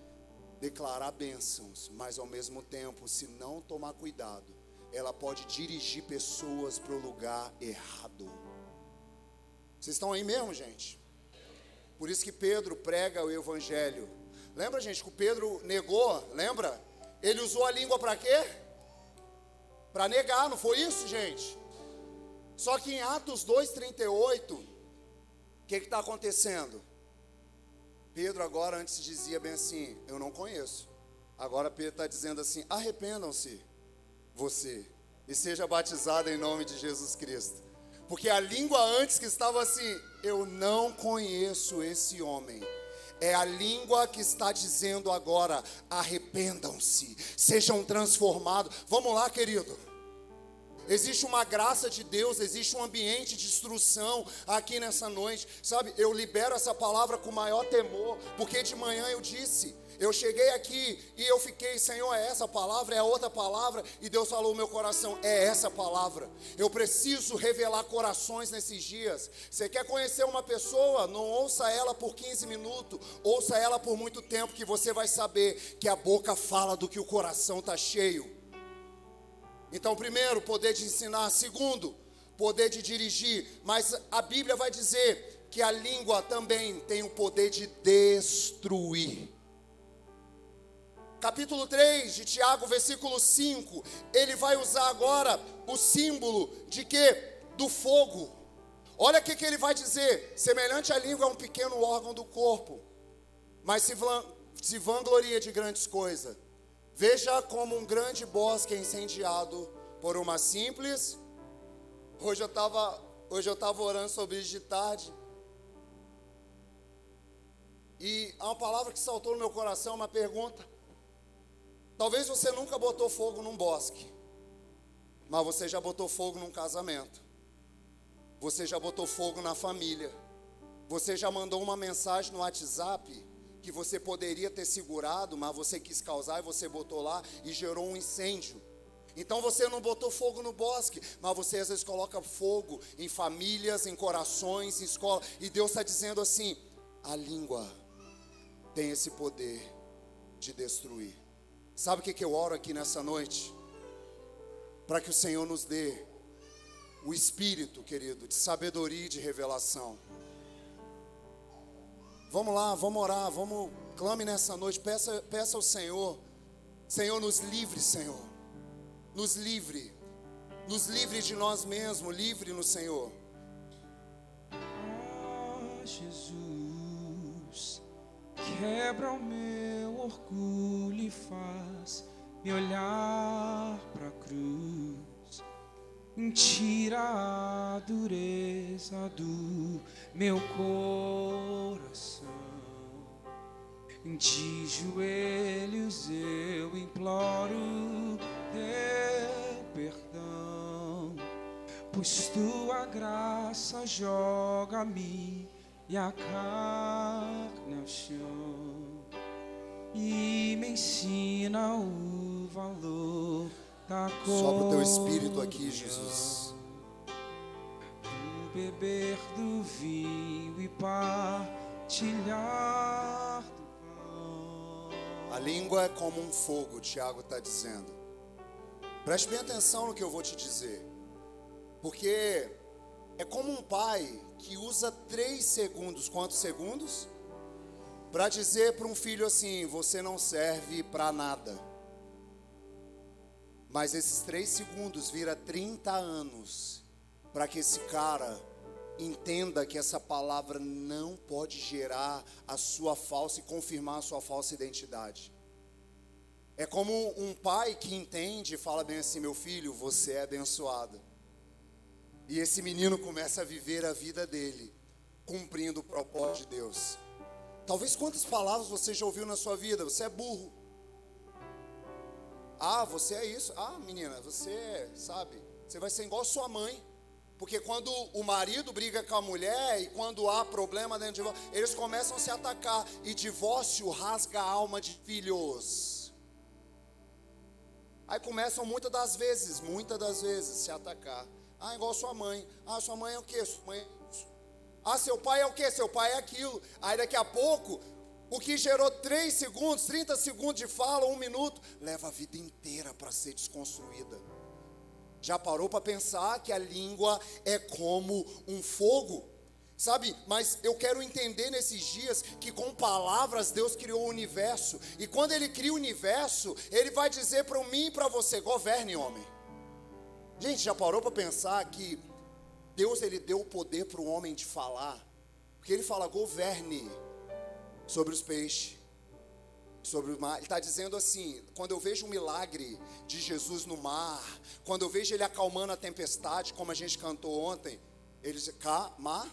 declarar bênçãos, mas ao mesmo tempo, se não tomar cuidado, ela pode dirigir pessoas para o lugar errado. Vocês estão aí mesmo, gente? Por isso que Pedro prega o evangelho. Lembra, gente, que o Pedro negou? Lembra? Ele usou a língua para quê? Para negar, não foi isso, gente? Só que em Atos 2:38, o que está acontecendo? Pedro agora antes dizia bem assim, eu não conheço. Agora Pedro está dizendo assim, arrependam-se você e seja batizado em nome de Jesus Cristo. Porque a língua antes que estava assim, eu não conheço esse homem. É a língua que está dizendo agora, arrependam-se, sejam transformados. Vamos lá, querido. Existe uma graça de Deus, existe um ambiente de instrução aqui nessa noite, sabe? Eu libero essa palavra com o maior temor, porque de manhã eu disse, eu cheguei aqui e eu fiquei, Senhor, é essa palavra, é a outra palavra, e Deus falou no meu coração, é essa palavra. Eu preciso revelar corações nesses dias. Você quer conhecer uma pessoa? Não ouça ela por 15 minutos, ouça ela por muito tempo, que você vai saber que a boca fala do que o coração está cheio. Então, primeiro, poder de ensinar. Segundo, poder de dirigir. Mas a Bíblia vai dizer que a língua também tem o poder de destruir. Capítulo 3 de Tiago, versículo 5. Ele vai usar agora o símbolo de quê? Do fogo. Olha o que ele vai dizer. Semelhante à língua é um pequeno órgão do corpo, mas se vangloria de grandes coisas. Veja como um grande bosque é incendiado por uma simples. Hoje eu estava orando sobre isso de tarde. E há uma palavra que saltou no meu coração, uma pergunta. Talvez você nunca botou fogo num bosque, mas você já botou fogo num casamento. Você já botou fogo na família. Você já mandou uma mensagem no WhatsApp que você poderia ter segurado, mas você quis causar e você botou lá e gerou um incêndio. Então você não botou fogo no bosque, mas você às vezes coloca fogo em famílias, em corações, em escola. E Deus está dizendo assim, a língua tem esse poder de destruir. Sabe o que eu oro aqui nessa noite? Para que o Senhor nos dê o espírito, querido, de sabedoria e de revelação. Vamos lá, vamos orar, clame nessa noite, peça ao Senhor. Senhor, nos livre, Senhor. Nos livre de nós mesmos, livre no Senhor. Ah, Jesus, quebra o meu orgulho e faz me olhar para a cruz. Tira a dureza do meu coração. De joelhos eu imploro teu perdão, pois tua graça joga-me e a carne ao chão e me ensina o valor da comunhão. Sopra o teu espírito aqui, Jesus. Beber do vinho e partilhar do pão. A língua é como um fogo, Tiago está dizendo. Preste bem atenção no que eu vou te dizer. Porque é como um pai que usa 3 segundos, quantos segundos? Para dizer para um filho assim, você não serve para nada. Mas esses 3 segundos vira 30 anos para que esse cara entenda que essa palavra não pode gerar a sua falsa e confirmar a sua falsa identidade. É como um pai que entende e fala bem assim, meu filho, você é abençoado. E esse menino começa a viver a vida dele, cumprindo o propósito de Deus. Talvez quantas palavras você já ouviu na sua vida? Você é burro. Ah, você é isso. Ah, menina, você sabe, você vai ser igual a sua mãe. Porque quando o marido briga com a mulher e quando há problema dentro de divórcio, eles começam a se atacar. E divórcio rasga a alma de filhos. Aí começam muitas das vezes se atacar. Ah, igual a sua mãe. Ah, sua mãe é o quê? Sua mãe é isso. Ah, seu pai é o quê? Seu pai é aquilo. Aí daqui a pouco, o que gerou 3 segundos, 30 segundos de fala, 1 minuto, leva a vida inteira para ser desconstruída. Já parou para pensar que a língua é como um fogo? Sabe, mas eu quero entender nesses dias que com palavras Deus criou o universo. E quando Ele cria o universo, Ele vai dizer para mim e para você, governe, homem. Gente, já parou para pensar que Deus, Ele deu o poder para o homem de falar? Porque Ele fala, governe sobre os peixes, sobre o mar. Ele está dizendo assim, quando eu vejo um milagre de Jesus no mar, quando eu vejo Ele acalmando a tempestade, como a gente cantou ontem, Ele diz, mar,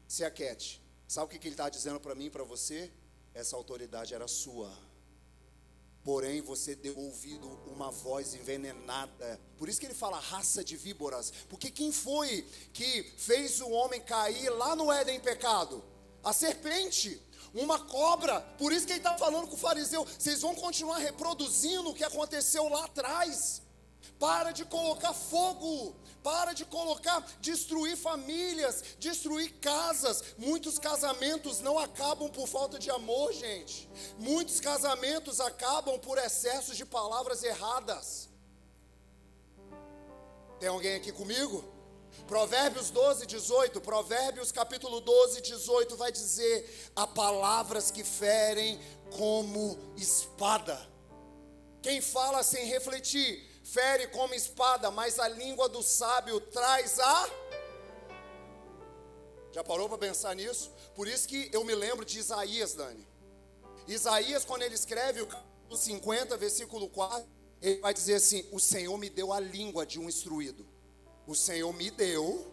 se aquete. Sabe o que Ele está dizendo para mim e para você? Essa autoridade era sua. Porém, você deu ouvido uma voz envenenada. Por isso que ele fala raça de víboras. Porque quem foi que fez o homem cair lá no Éden em pecado? A serpente, uma cobra. Por isso que ele está falando com o fariseu: vocês vão continuar reproduzindo o que aconteceu lá atrás. Para de colocar fogo, para de destruir famílias, destruir casas. Muitos casamentos não acabam por falta de amor, gente. Muitos casamentos acabam por excessos de palavras erradas. Tem alguém aqui comigo? Provérbios 12, 18, Provérbios capítulo 12, 18 vai dizer: há palavras que ferem como espada. Quem fala sem refletir fere como espada, mas a língua do sábio traz a... Já parou para pensar nisso? Por isso que eu me lembro de Isaías, Dani. Isaías, quando ele escreve o capítulo 50, versículo 4, ele vai dizer assim: o Senhor me deu a língua de um instruído. O Senhor me deu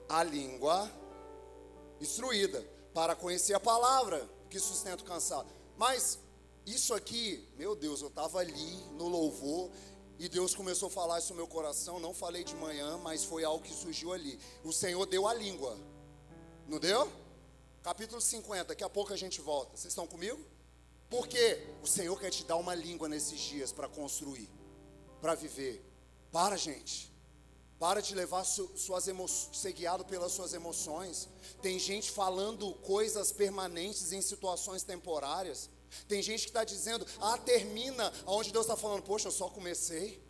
a língua instruída para conhecer a palavra que sustenta o cansado. Mas isso aqui, meu Deus, eu estava ali no louvor e Deus começou a falar isso no meu coração. Não falei de manhã, mas foi algo que surgiu ali. O Senhor deu a língua, não deu? Capítulo 50, daqui a pouco a gente volta. Vocês estão comigo? Porque o Senhor quer te dar uma língua nesses dias para construir, para viver. Para, gente. Para de levar ser guiado pelas suas emoções. Tem gente falando coisas permanentes em situações temporárias. Tem gente que está dizendo: termina, onde Deus está falando: poxa, eu só comecei.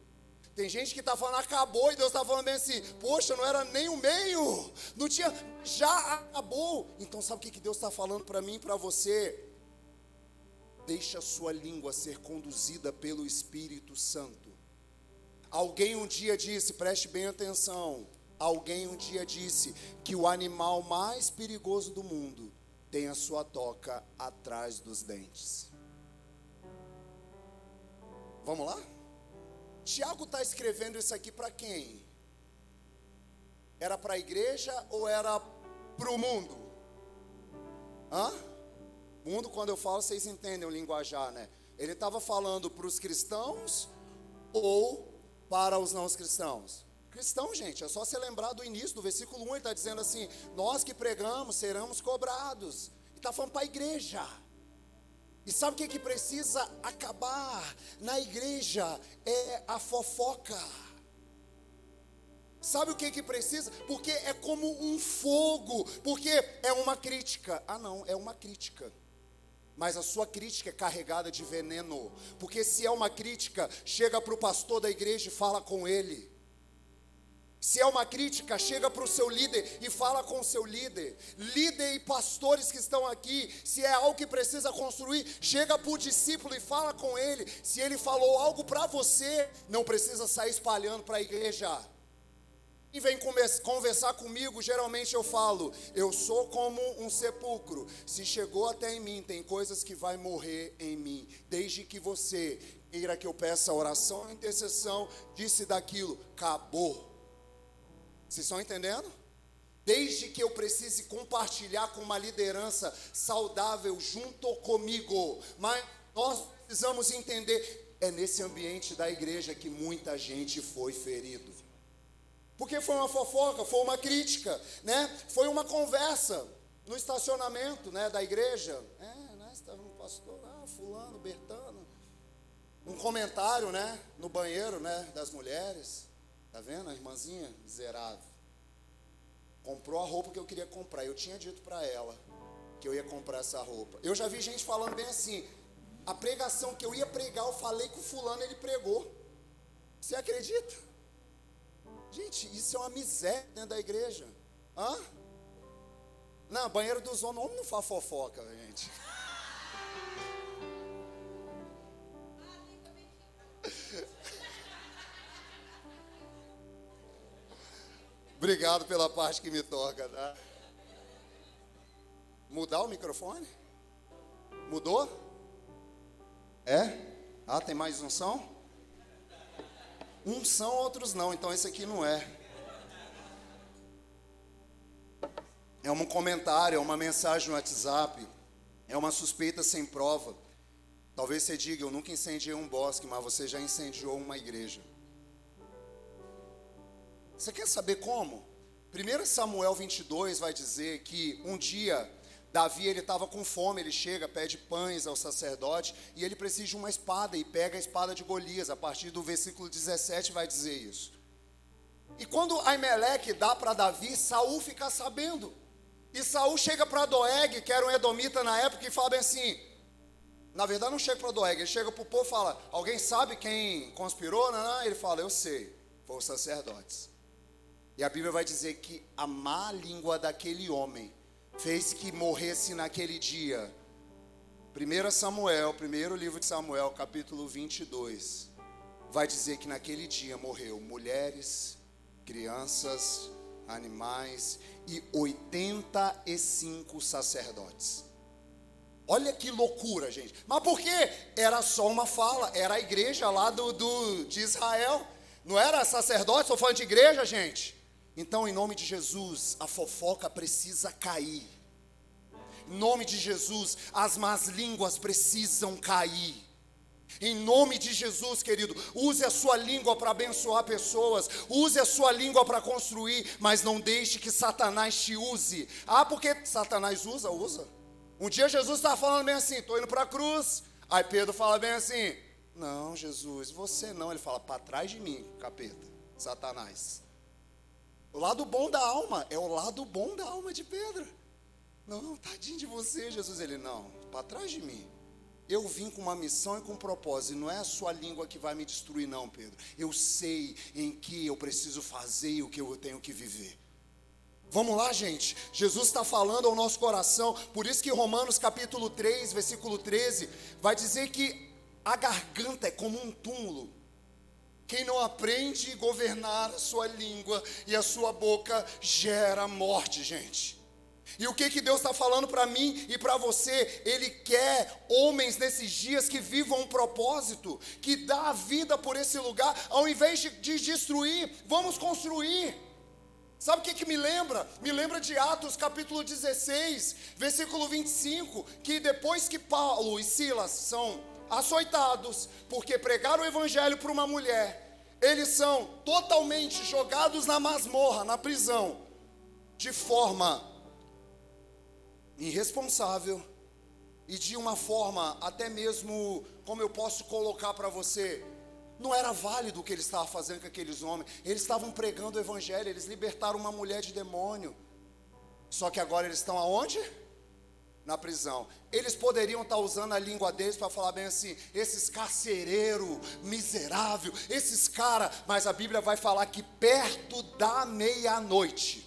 Tem gente que está falando: acabou, e Deus está falando bem assim: poxa, não era nem o meio, não tinha, já acabou. Então sabe o que Deus está falando para mim e para você? Deixa a sua língua ser conduzida pelo Espírito Santo. Alguém um dia disse, preste bem atenção, alguém um dia disse que o animal mais perigoso do mundo tem a sua toca atrás dos dentes. Vamos lá? Tiago está escrevendo isso aqui para quem? Era para a igreja ou era para o mundo? Mundo, quando eu falo, vocês entendem o linguajar, né? Ele estava falando para os cristãos ou para os não cristãos? Cristão, gente, é só você lembrar do início do versículo 1, ele está dizendo assim: nós que pregamos seremos cobrados. Ele está falando para a igreja. E sabe o que precisa acabar na igreja? É a fofoca. Sabe o que precisa? Porque é como um fogo, porque é uma crítica. Não, é uma crítica. Mas a sua crítica é carregada de veneno. Porque se é uma crítica, chega para o pastor da igreja e fala com ele. Se é uma crítica, chega para o seu líder e fala com o seu líder. Líder e pastores que estão aqui, se é algo que precisa construir, chega para o discípulo e fala com ele. Se ele falou algo para você, não precisa sair espalhando para a igreja. E vem conversar comigo, geralmente eu falo: eu sou como um sepulcro. Se chegou até em mim, tem coisas que vai morrer em mim. Desde que você queira que eu peça oração, intercessão, disse daquilo, acabou. Vocês estão entendendo? Desde que eu precise compartilhar com uma liderança saudável junto comigo. Mas nós precisamos entender, é nesse ambiente da igreja que muita gente foi ferido. Porque foi uma fofoca, foi uma crítica, né? Foi uma conversa no estacionamento, né, da igreja. Estava um pastor, fulano, Bertano. Um comentário, né, no banheiro, né, das mulheres. Tá vendo a irmãzinha? Miserável. Comprou a roupa que eu queria comprar. Eu tinha dito para ela que eu ia comprar essa roupa. Eu já vi gente falando bem assim: a pregação que eu ia pregar, eu falei com o fulano, ele pregou. Você acredita? Gente, isso é uma miséria dentro da igreja. Não, banheiro dos homens, homem não faz fofoca, gente. Obrigado pela parte que me toca, tá? Mudar o microfone? Mudou? Tem mais unção? Uns são, outros não, então esse aqui não é. É um comentário, é uma mensagem no WhatsApp, é uma suspeita sem prova. Talvez você diga, eu nunca incendiei um bosque, mas você já incendiou uma igreja. Você quer saber como? 1 Samuel 22 vai dizer que um dia Davi ele estava com fome, ele chega, pede pães ao sacerdote e ele precisa de uma espada e pega a espada de Golias. A partir do versículo 17 vai dizer isso. E quando Aimeleque dá para Davi, Saul fica sabendo. E Saul chega para Doeg, que era um edomita na época, e fala bem assim. Na verdade não chega para Doeg, ele chega para o povo e fala, alguém sabe quem conspirou? Não. Ele fala, eu sei, foram os sacerdotes. E a Bíblia vai dizer que a má língua daquele homem fez que morresse naquele dia. 1 Samuel, primeiro livro de Samuel, capítulo 22, vai dizer que naquele dia morreu mulheres, crianças, animais e 85 sacerdotes. Olha que loucura, gente. Mas por quê? Era só uma fala, era a igreja lá de Israel. Não era sacerdote, estou falando de igreja, gente. Então, em nome de Jesus, a fofoca precisa cair. Em nome de Jesus, as más línguas precisam cair. Em nome de Jesus, querido, use a sua língua para abençoar pessoas, use a sua língua para construir, mas não deixe que Satanás te use. Ah, porque Satanás usa. Um dia Jesus estava falando bem assim, estou indo para a cruz. Aí Pedro fala bem assim, não, Jesus, você não. Ele fala, para trás de mim, capeta, Satanás. O lado bom da alma é o lado bom da alma de Pedro. Não, tadinho de você, Jesus. Ele, não, para trás de mim. Eu vim com uma missão e com um propósito. Não é a sua língua que vai me destruir, não, Pedro. Eu sei em que eu preciso fazer e o que eu tenho que viver. Vamos lá, gente. Jesus está falando ao nosso coração. Por isso que Romanos capítulo 3, versículo 13, vai dizer que a garganta é como um túmulo. Quem não aprende a governar a sua língua e a sua boca gera morte, gente. E o que Deus está falando para mim e para você? Ele quer homens nesses dias que vivam um propósito, que dá a vida por esse lugar, ao invés de destruir, vamos construir. Sabe o que me lembra? Me lembra de Atos capítulo 16, versículo 25, que depois que Paulo e Silas são açoitados, porque pregaram o evangelho para uma mulher, eles são totalmente jogados na masmorra, na prisão, de forma irresponsável e de uma forma até mesmo, como eu posso colocar para você, não era válido o que eles estavam fazendo com aqueles homens. Eles estavam pregando o evangelho, eles libertaram uma mulher de demônio. Só que agora eles estão aonde? Na prisão. Eles poderiam estar usando a língua deles para falar bem assim, esses carcereiros, miserável, esses caras, mas a Bíblia vai falar que perto da meia-noite.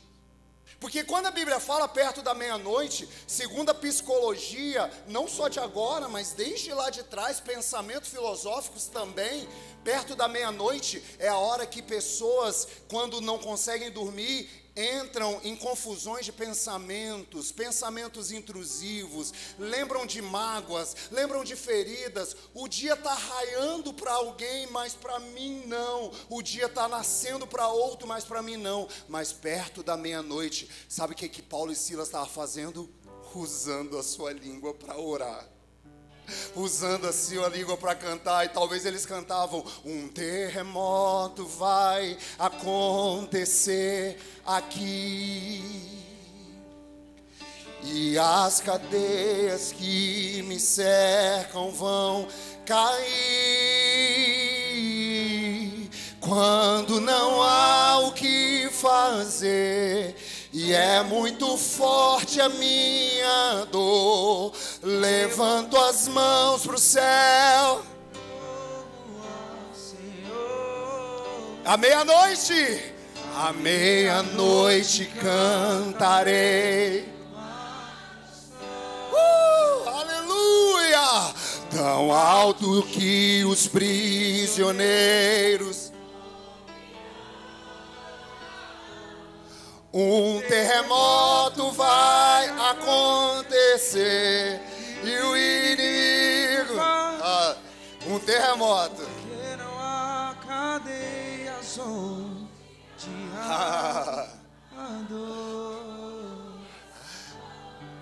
Porque quando a Bíblia fala perto da meia-noite, segundo a psicologia, não só de agora, mas desde lá de trás, pensamentos filosóficos também, perto da meia-noite é a hora que pessoas, quando não conseguem dormir, entram em confusões de pensamentos intrusivos, lembram de mágoas, lembram de feridas. O dia está raiando para alguém, mas para mim não. O dia está nascendo para outro, mas para mim não. Mas perto da meia-noite, sabe o que Paulo e Silas estavam fazendo? Usando a sua língua para orar. Usando a sua língua para cantar. E talvez eles cantavam, um terremoto vai acontecer aqui, e as cadeias que me cercam vão cair, quando não há o que fazer e é muito forte a minha dor, levanto as mãos pro céu. À meia-noite cantarei. Aleluia! Tão alto que os prisioneiros. Um terremoto vai acontecer e o inimigo. Um terremoto. Que não há cadeias onde a dor.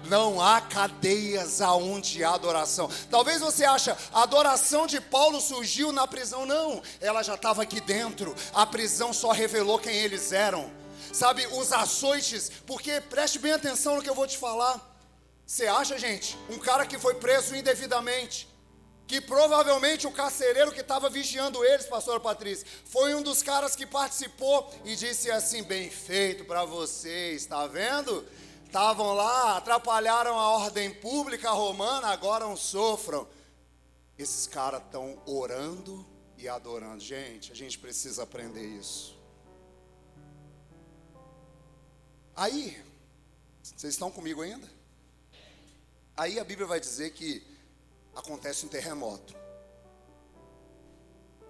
Não há cadeias aonde há adoração. Talvez você ache, a adoração de Paulo surgiu na prisão. Não, ela já estava aqui dentro. A prisão só revelou quem eles eram. Sabe, os açoites, porque preste bem atenção no que eu vou te falar. Você acha, gente, um cara que foi preso indevidamente, que provavelmente o carcereiro que estava vigiando eles, pastora Patrícia, foi um dos caras que participou e disse assim: bem feito para vocês, tá vendo? Estavam lá, atrapalharam a ordem pública romana, agora sofram. Esses caras estão orando e adorando. Gente, a gente precisa aprender isso. Aí, vocês estão comigo ainda? Aí a Bíblia vai dizer que acontece um terremoto.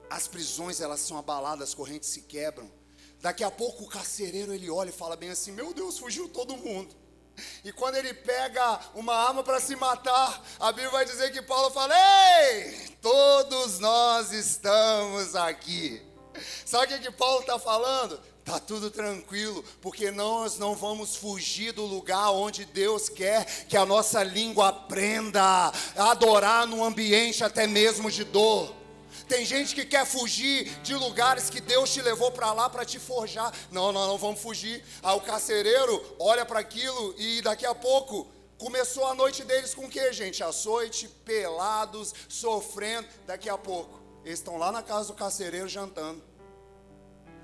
As prisões, elas são abaladas, as correntes se quebram. Daqui a pouco o carcereiro, ele olha e fala bem assim: meu Deus, fugiu todo mundo. E quando ele pega uma arma para se matar, a Bíblia vai dizer que Paulo fala: ei, todos nós estamos aqui. Sabe o que Paulo está falando? Está tudo tranquilo, porque nós não vamos fugir do lugar onde Deus quer que a nossa língua aprenda a adorar num ambiente até mesmo de dor. Tem gente que quer fugir de lugares que Deus te levou para lá para te forjar. Não vamos fugir. Aí o carcereiro olha para aquilo e daqui a pouco começou a noite deles com o que, gente? Açoite, pelados, sofrendo. Daqui a pouco eles estão lá na casa do carcereiro jantando.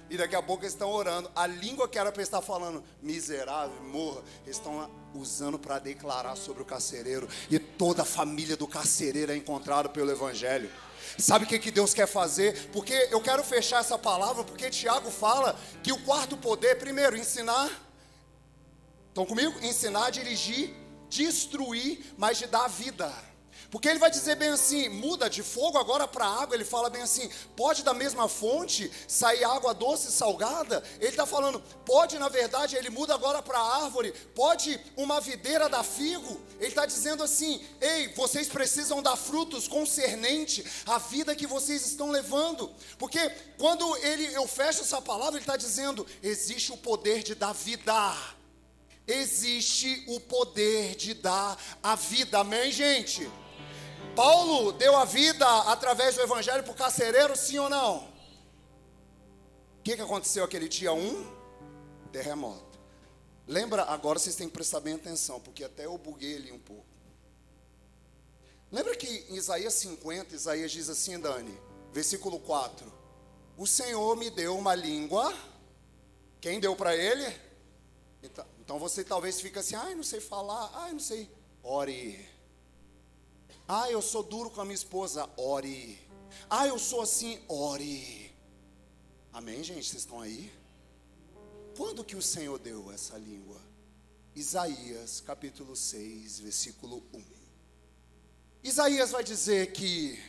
E daqui a pouco eles estão orando. A língua que era para estar falando, miserável, morra, eles estão usando para declarar sobre o carcereiro. E toda a família do carcereiro é encontrada pelo Evangelho. Sabe o que Deus quer fazer? Porque eu quero fechar essa palavra, porque Tiago fala que o quarto poder, primeiro, ensinar. Estão comigo? Ensinar, dirigir, destruir, mas de dar vida. Porque ele vai dizer bem assim: muda de fogo agora para água. Ele fala bem assim: pode da mesma fonte sair água doce e salgada? Ele está falando, pode, na verdade, ele muda agora para árvore. Pode uma videira dar figo? Ele está dizendo assim: ei, vocês precisam dar frutos concernente à vida que vocês estão levando. Porque quando eu fecho essa palavra, ele está dizendo: existe o poder de dar vida. Existe o poder de dar a vida. Amém, gente? Paulo deu a vida através do Evangelho para o carcereiro, sim ou não? O que aconteceu aquele dia? Terremoto. Lembra, agora vocês têm que prestar bem atenção, porque até eu buguei ali um pouco. Lembra que em Isaías 50, Isaías diz assim, Dani, versículo 4: o Senhor me deu uma língua. Quem deu para ele? Então você talvez fique assim: ai, não sei falar, ai, não sei. Ore. Ah, eu sou duro com a minha esposa, ore. Ah, eu sou assim, ore. Amém, gente? Vocês estão aí? Quando que o Senhor deu essa língua? Isaías, capítulo 6, versículo 1. Isaías vai dizer que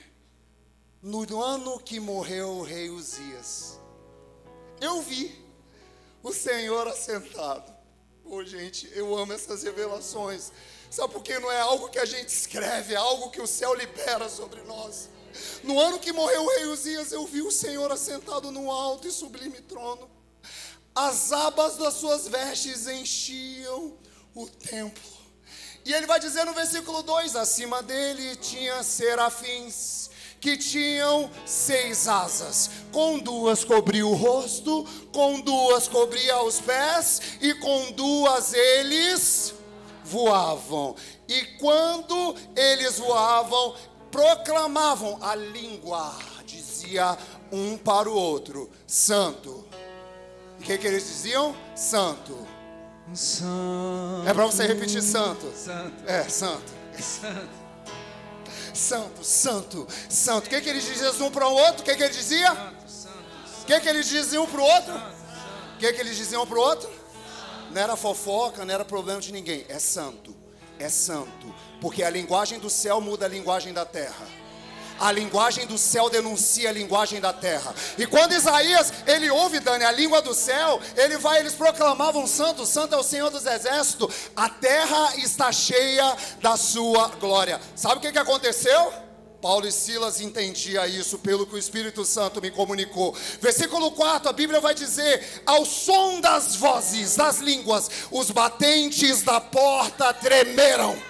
no ano que morreu o rei Uzias, eu vi o Senhor assentado. Gente, eu amo essas revelações. Sabe por quê? Não é algo que a gente escreve, é algo que o céu libera sobre nós. No ano que morreu o rei Uzias, eu vi o Senhor assentado num alto e sublime trono. As abas das suas vestes enchiam o templo. E ele vai dizer no versículo 2, acima dele tinha serafins, que tinham 6 asas, com 2 cobria o rosto, com 2 cobria os pés, e com 2 eles voavam. E quando eles voavam, proclamavam a língua, dizia um para o outro, santo. O que eles diziam? Santo. Santo. É para você repetir santo. Santo. É, santo. Santo. Santo, santo, santo. O que eles diziam um para o outro? O que eles diziam? Santo, santo. O que eles diziam um para o outro? Santo. O que eles diziam um para o outro? Não era fofoca, não era problema de ninguém. É santo, é santo. Porque a linguagem do céu muda a linguagem da terra. A linguagem do céu denuncia a linguagem da terra. E quando Isaías, ele ouve, Dani, a língua do céu, eles proclamavam santo, santo é o Senhor dos exércitos. A terra está cheia da sua glória. Sabe o que aconteceu? Paulo e Silas entendiam isso pelo que o Espírito Santo me comunicou. Versículo 4, a Bíblia vai dizer: ao som das vozes, das línguas, os batentes da porta tremeram,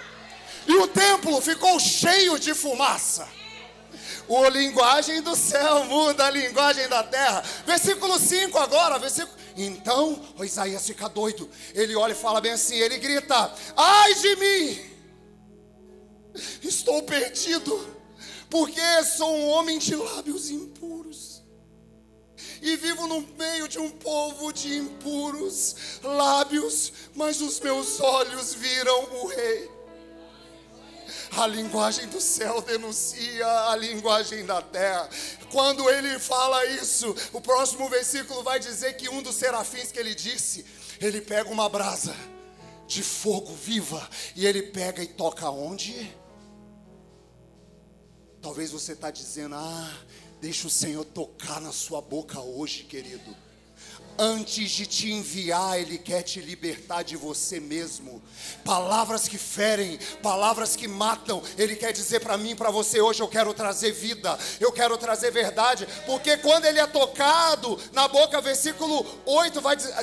e o templo ficou cheio de fumaça. A linguagem do céu muda a linguagem da terra. Versículo 5 agora, Então, o Isaías fica doido. Ele olha e fala bem assim, ele grita: ai de mim, estou perdido, porque sou um homem de lábios impuros, e vivo no meio de um povo de impuros lábios, mas os meus olhos viram o Rei. A linguagem do céu denuncia a linguagem da terra. Quando ele fala isso, o próximo versículo vai dizer que um dos serafins que ele disse, ele pega uma brasa de fogo viva, e ele pega e toca onde? Talvez você está dizendo: deixa o Senhor tocar na sua boca hoje, querido. Antes de te enviar, Ele quer te libertar de você mesmo. Palavras que ferem, palavras que matam. Ele quer dizer para mim, para você hoje: eu quero trazer vida, eu quero trazer verdade. Porque quando Ele é tocado na boca, versículo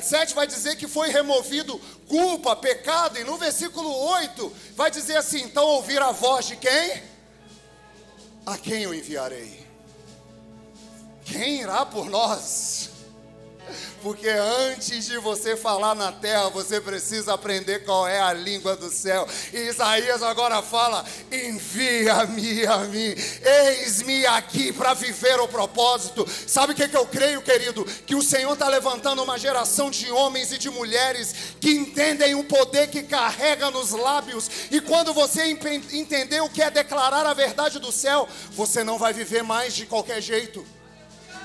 7 vai dizer que foi removido culpa, pecado. E no versículo 8 vai dizer assim: então ouvir a voz de quem? A quem eu enviarei? Quem irá por nós? Porque antes de você falar na terra, você precisa aprender qual é a língua do céu. E Isaías agora fala: envia-me a mim, eis-me aqui para viver o propósito. Sabe o que eu creio, querido? Que o Senhor está levantando uma geração de homens e de mulheres que entendem o poder que carrega nos lábios. E quando você entender o que é declarar a verdade do céu, você não vai viver mais de qualquer jeito.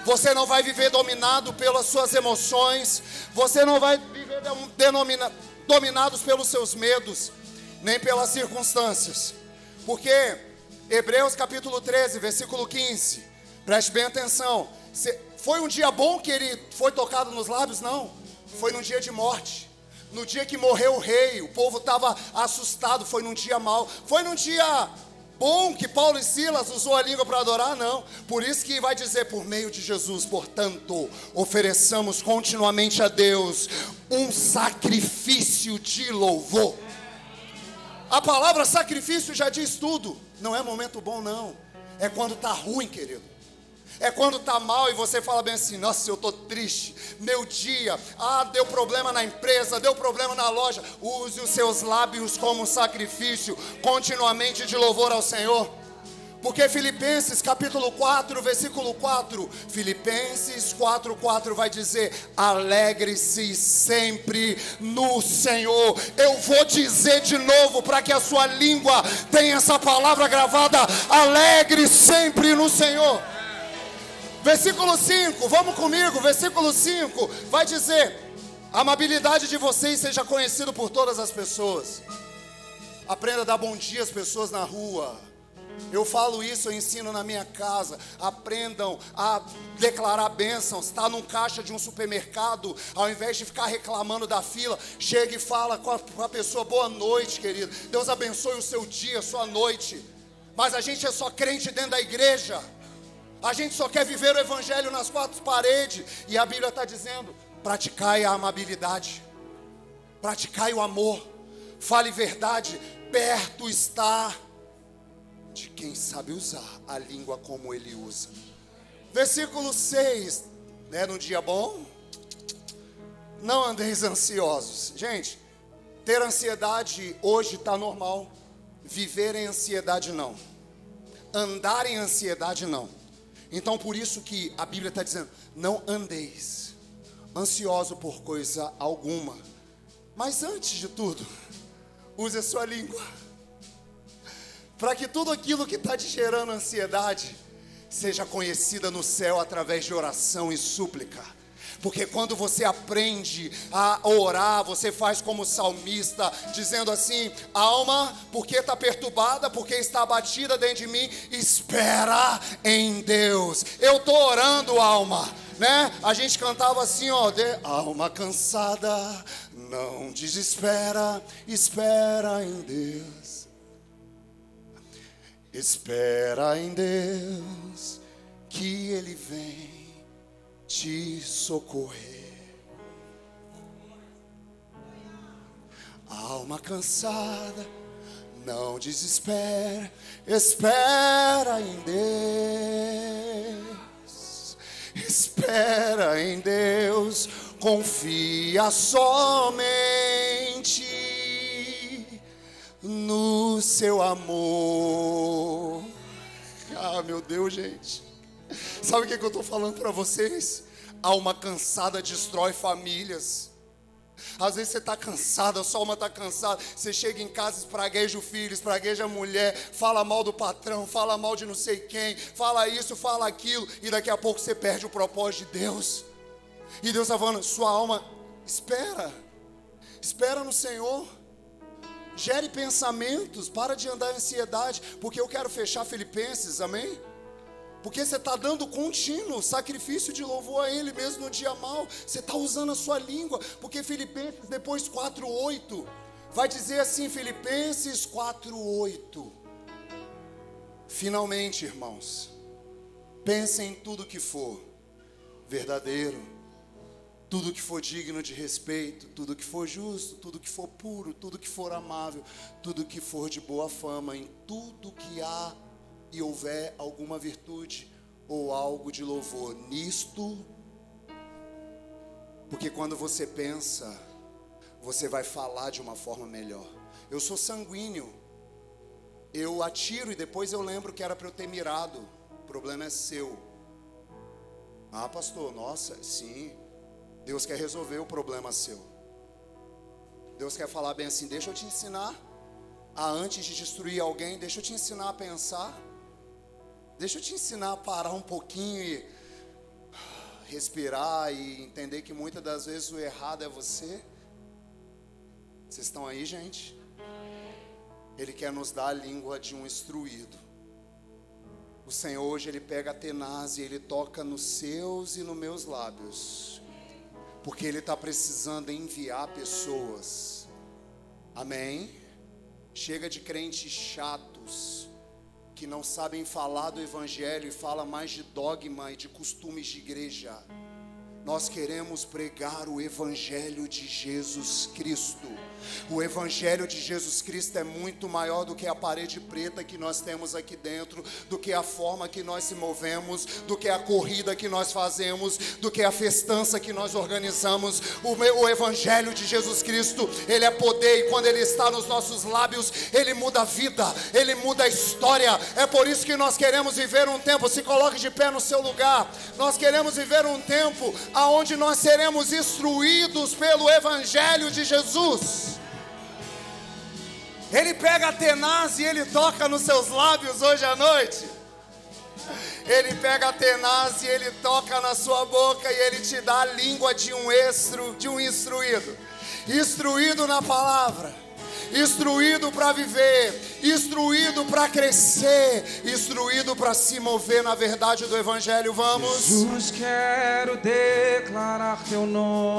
Você não vai viver dominado pelas suas emoções. Você não vai viver dominados pelos seus medos, nem pelas circunstâncias. Porque Hebreus capítulo 13, versículo 15, preste bem atenção. Foi um dia bom que ele foi tocado nos lábios? Não. Foi num dia de morte. No dia que morreu o rei, o povo estava assustado. Foi num dia mau. Foi num dia bom que Paulo e Silas usou a língua para adorar? Não. Por isso que vai dizer: por meio de Jesus, portanto, ofereçamos continuamente a Deus um sacrifício de louvor. A palavra sacrifício já diz tudo. Não é momento bom, não. É quando está ruim, querido. É quando está mal e você fala bem assim: nossa, eu estou triste, meu dia, deu problema na empresa, deu problema na loja. Use os seus lábios como sacrifício continuamente de louvor ao Senhor. Porque Filipenses capítulo 4, versículo 4, Filipenses 4:4 vai dizer: alegre-se sempre no Senhor. Eu vou dizer de novo para que a sua língua tenha essa palavra gravada: alegre sempre no Senhor. Versículo 5, vamos comigo, versículo 5, vai dizer: a amabilidade de vocês seja conhecida por todas as pessoas. Aprenda a dar bom dia às pessoas na rua. Eu falo isso, eu ensino na minha casa. Aprendam a declarar bênçãos. Está num caixa de um supermercado, ao invés de ficar reclamando da fila, chega e fala com a pessoa: boa noite, querido, Deus abençoe o seu dia, a sua noite. Mas a gente é só crente dentro da igreja. A gente só quer viver o evangelho nas quatro paredes. E a Bíblia está dizendo: praticai a amabilidade, praticai o amor, fale verdade. Perto está de quem sabe usar a língua como ele usa. Versículo 6, num dia bom, não andeis ansiosos. Gente, ter ansiedade hoje está normal. Viver em ansiedade não. Andar em ansiedade não. Então por isso que a Bíblia está dizendo: não andeis ansioso por coisa alguma. Mas antes de tudo, use a sua língua, para que tudo aquilo que está te gerando ansiedade seja conhecida no céu através de oração e súplica. Porque quando você aprende a orar, você faz como o salmista, dizendo assim: alma, porque está perturbada, porque está abatida dentro de mim, espera em Deus. Eu estou orando, alma, né? A gente cantava assim, alma cansada, não desespera, espera em Deus. Espera em Deus, que Ele vem te socorrer. Alma cansada, não desespera, espera em Deus. Espera em Deus, confia somente no seu amor. Ah, meu Deus, gente. Sabe o que eu estou falando para vocês? Alma cansada destrói famílias. Às vezes você está cansado, a sua alma está cansada. Você chega em casa, espragueja o filho, espragueja a mulher, fala mal do patrão, fala mal de não sei quem, fala isso, fala aquilo, e daqui a pouco você perde o propósito de Deus. E Deus está falando, sua alma, espera no Senhor. Gere pensamentos, para de andar em ansiedade, porque eu quero fechar Filipenses, amém? Porque você está dando contínuo sacrifício de louvor a Ele mesmo no dia mau. Você está usando a sua língua, porque Filipenses depois 4:8 vai dizer assim, Filipenses 4:8. Finalmente, irmãos, pensem em tudo que for verdadeiro, tudo que for digno de respeito, tudo que for justo, tudo que for puro, tudo que for amável, tudo que for de boa fama, em tudo que há e houver alguma virtude ou algo de louvor, nisto, porque quando você pensa, você vai falar de uma forma melhor. Eu sou sanguíneo, eu atiro e depois eu lembro que era para eu ter mirado, o problema é seu. Ah, pastor, nossa, sim, Deus quer resolver o problema seu. Deus quer falar bem assim, deixa eu te ensinar a antes de destruir alguém, deixa eu te ensinar a pensar. Deixa eu te ensinar a parar um pouquinho e respirar e entender que muitas das vezes o errado é você. Vocês estão aí, gente? Ele quer nos dar a língua de um instruído. O Senhor hoje, Ele pega a tenaz e Ele toca nos seus e nos meus lábios. Porque Ele está precisando enviar pessoas. Amém? Chega de crentes chatos, que não sabem falar do Evangelho e falam mais de dogma e de costumes de igreja. Nós queremos pregar o Evangelho de Jesus Cristo. O Evangelho de Jesus Cristo é muito maior do que a parede preta que nós temos aqui dentro, do que a forma que nós se movemos, do que a corrida que nós fazemos, do que a festança que nós organizamos. O Evangelho de Jesus Cristo, Ele é poder, e quando Ele está nos nossos lábios, Ele muda a vida, Ele muda a história. É por isso que nós queremos viver um tempo, se coloque de pé no seu lugar, nós queremos viver um tempo aonde nós seremos instruídos pelo Evangelho de Jesus. Ele pega a tenaz e Ele toca nos seus lábios hoje à noite. Ele pega a tenaz e Ele toca na sua boca e Ele te dá a língua de um instruído. Instruído na palavra, instruído para viver, instruído para crescer, instruído para se mover na verdade do Evangelho. Vamos. Jesus, quero declarar teu nome.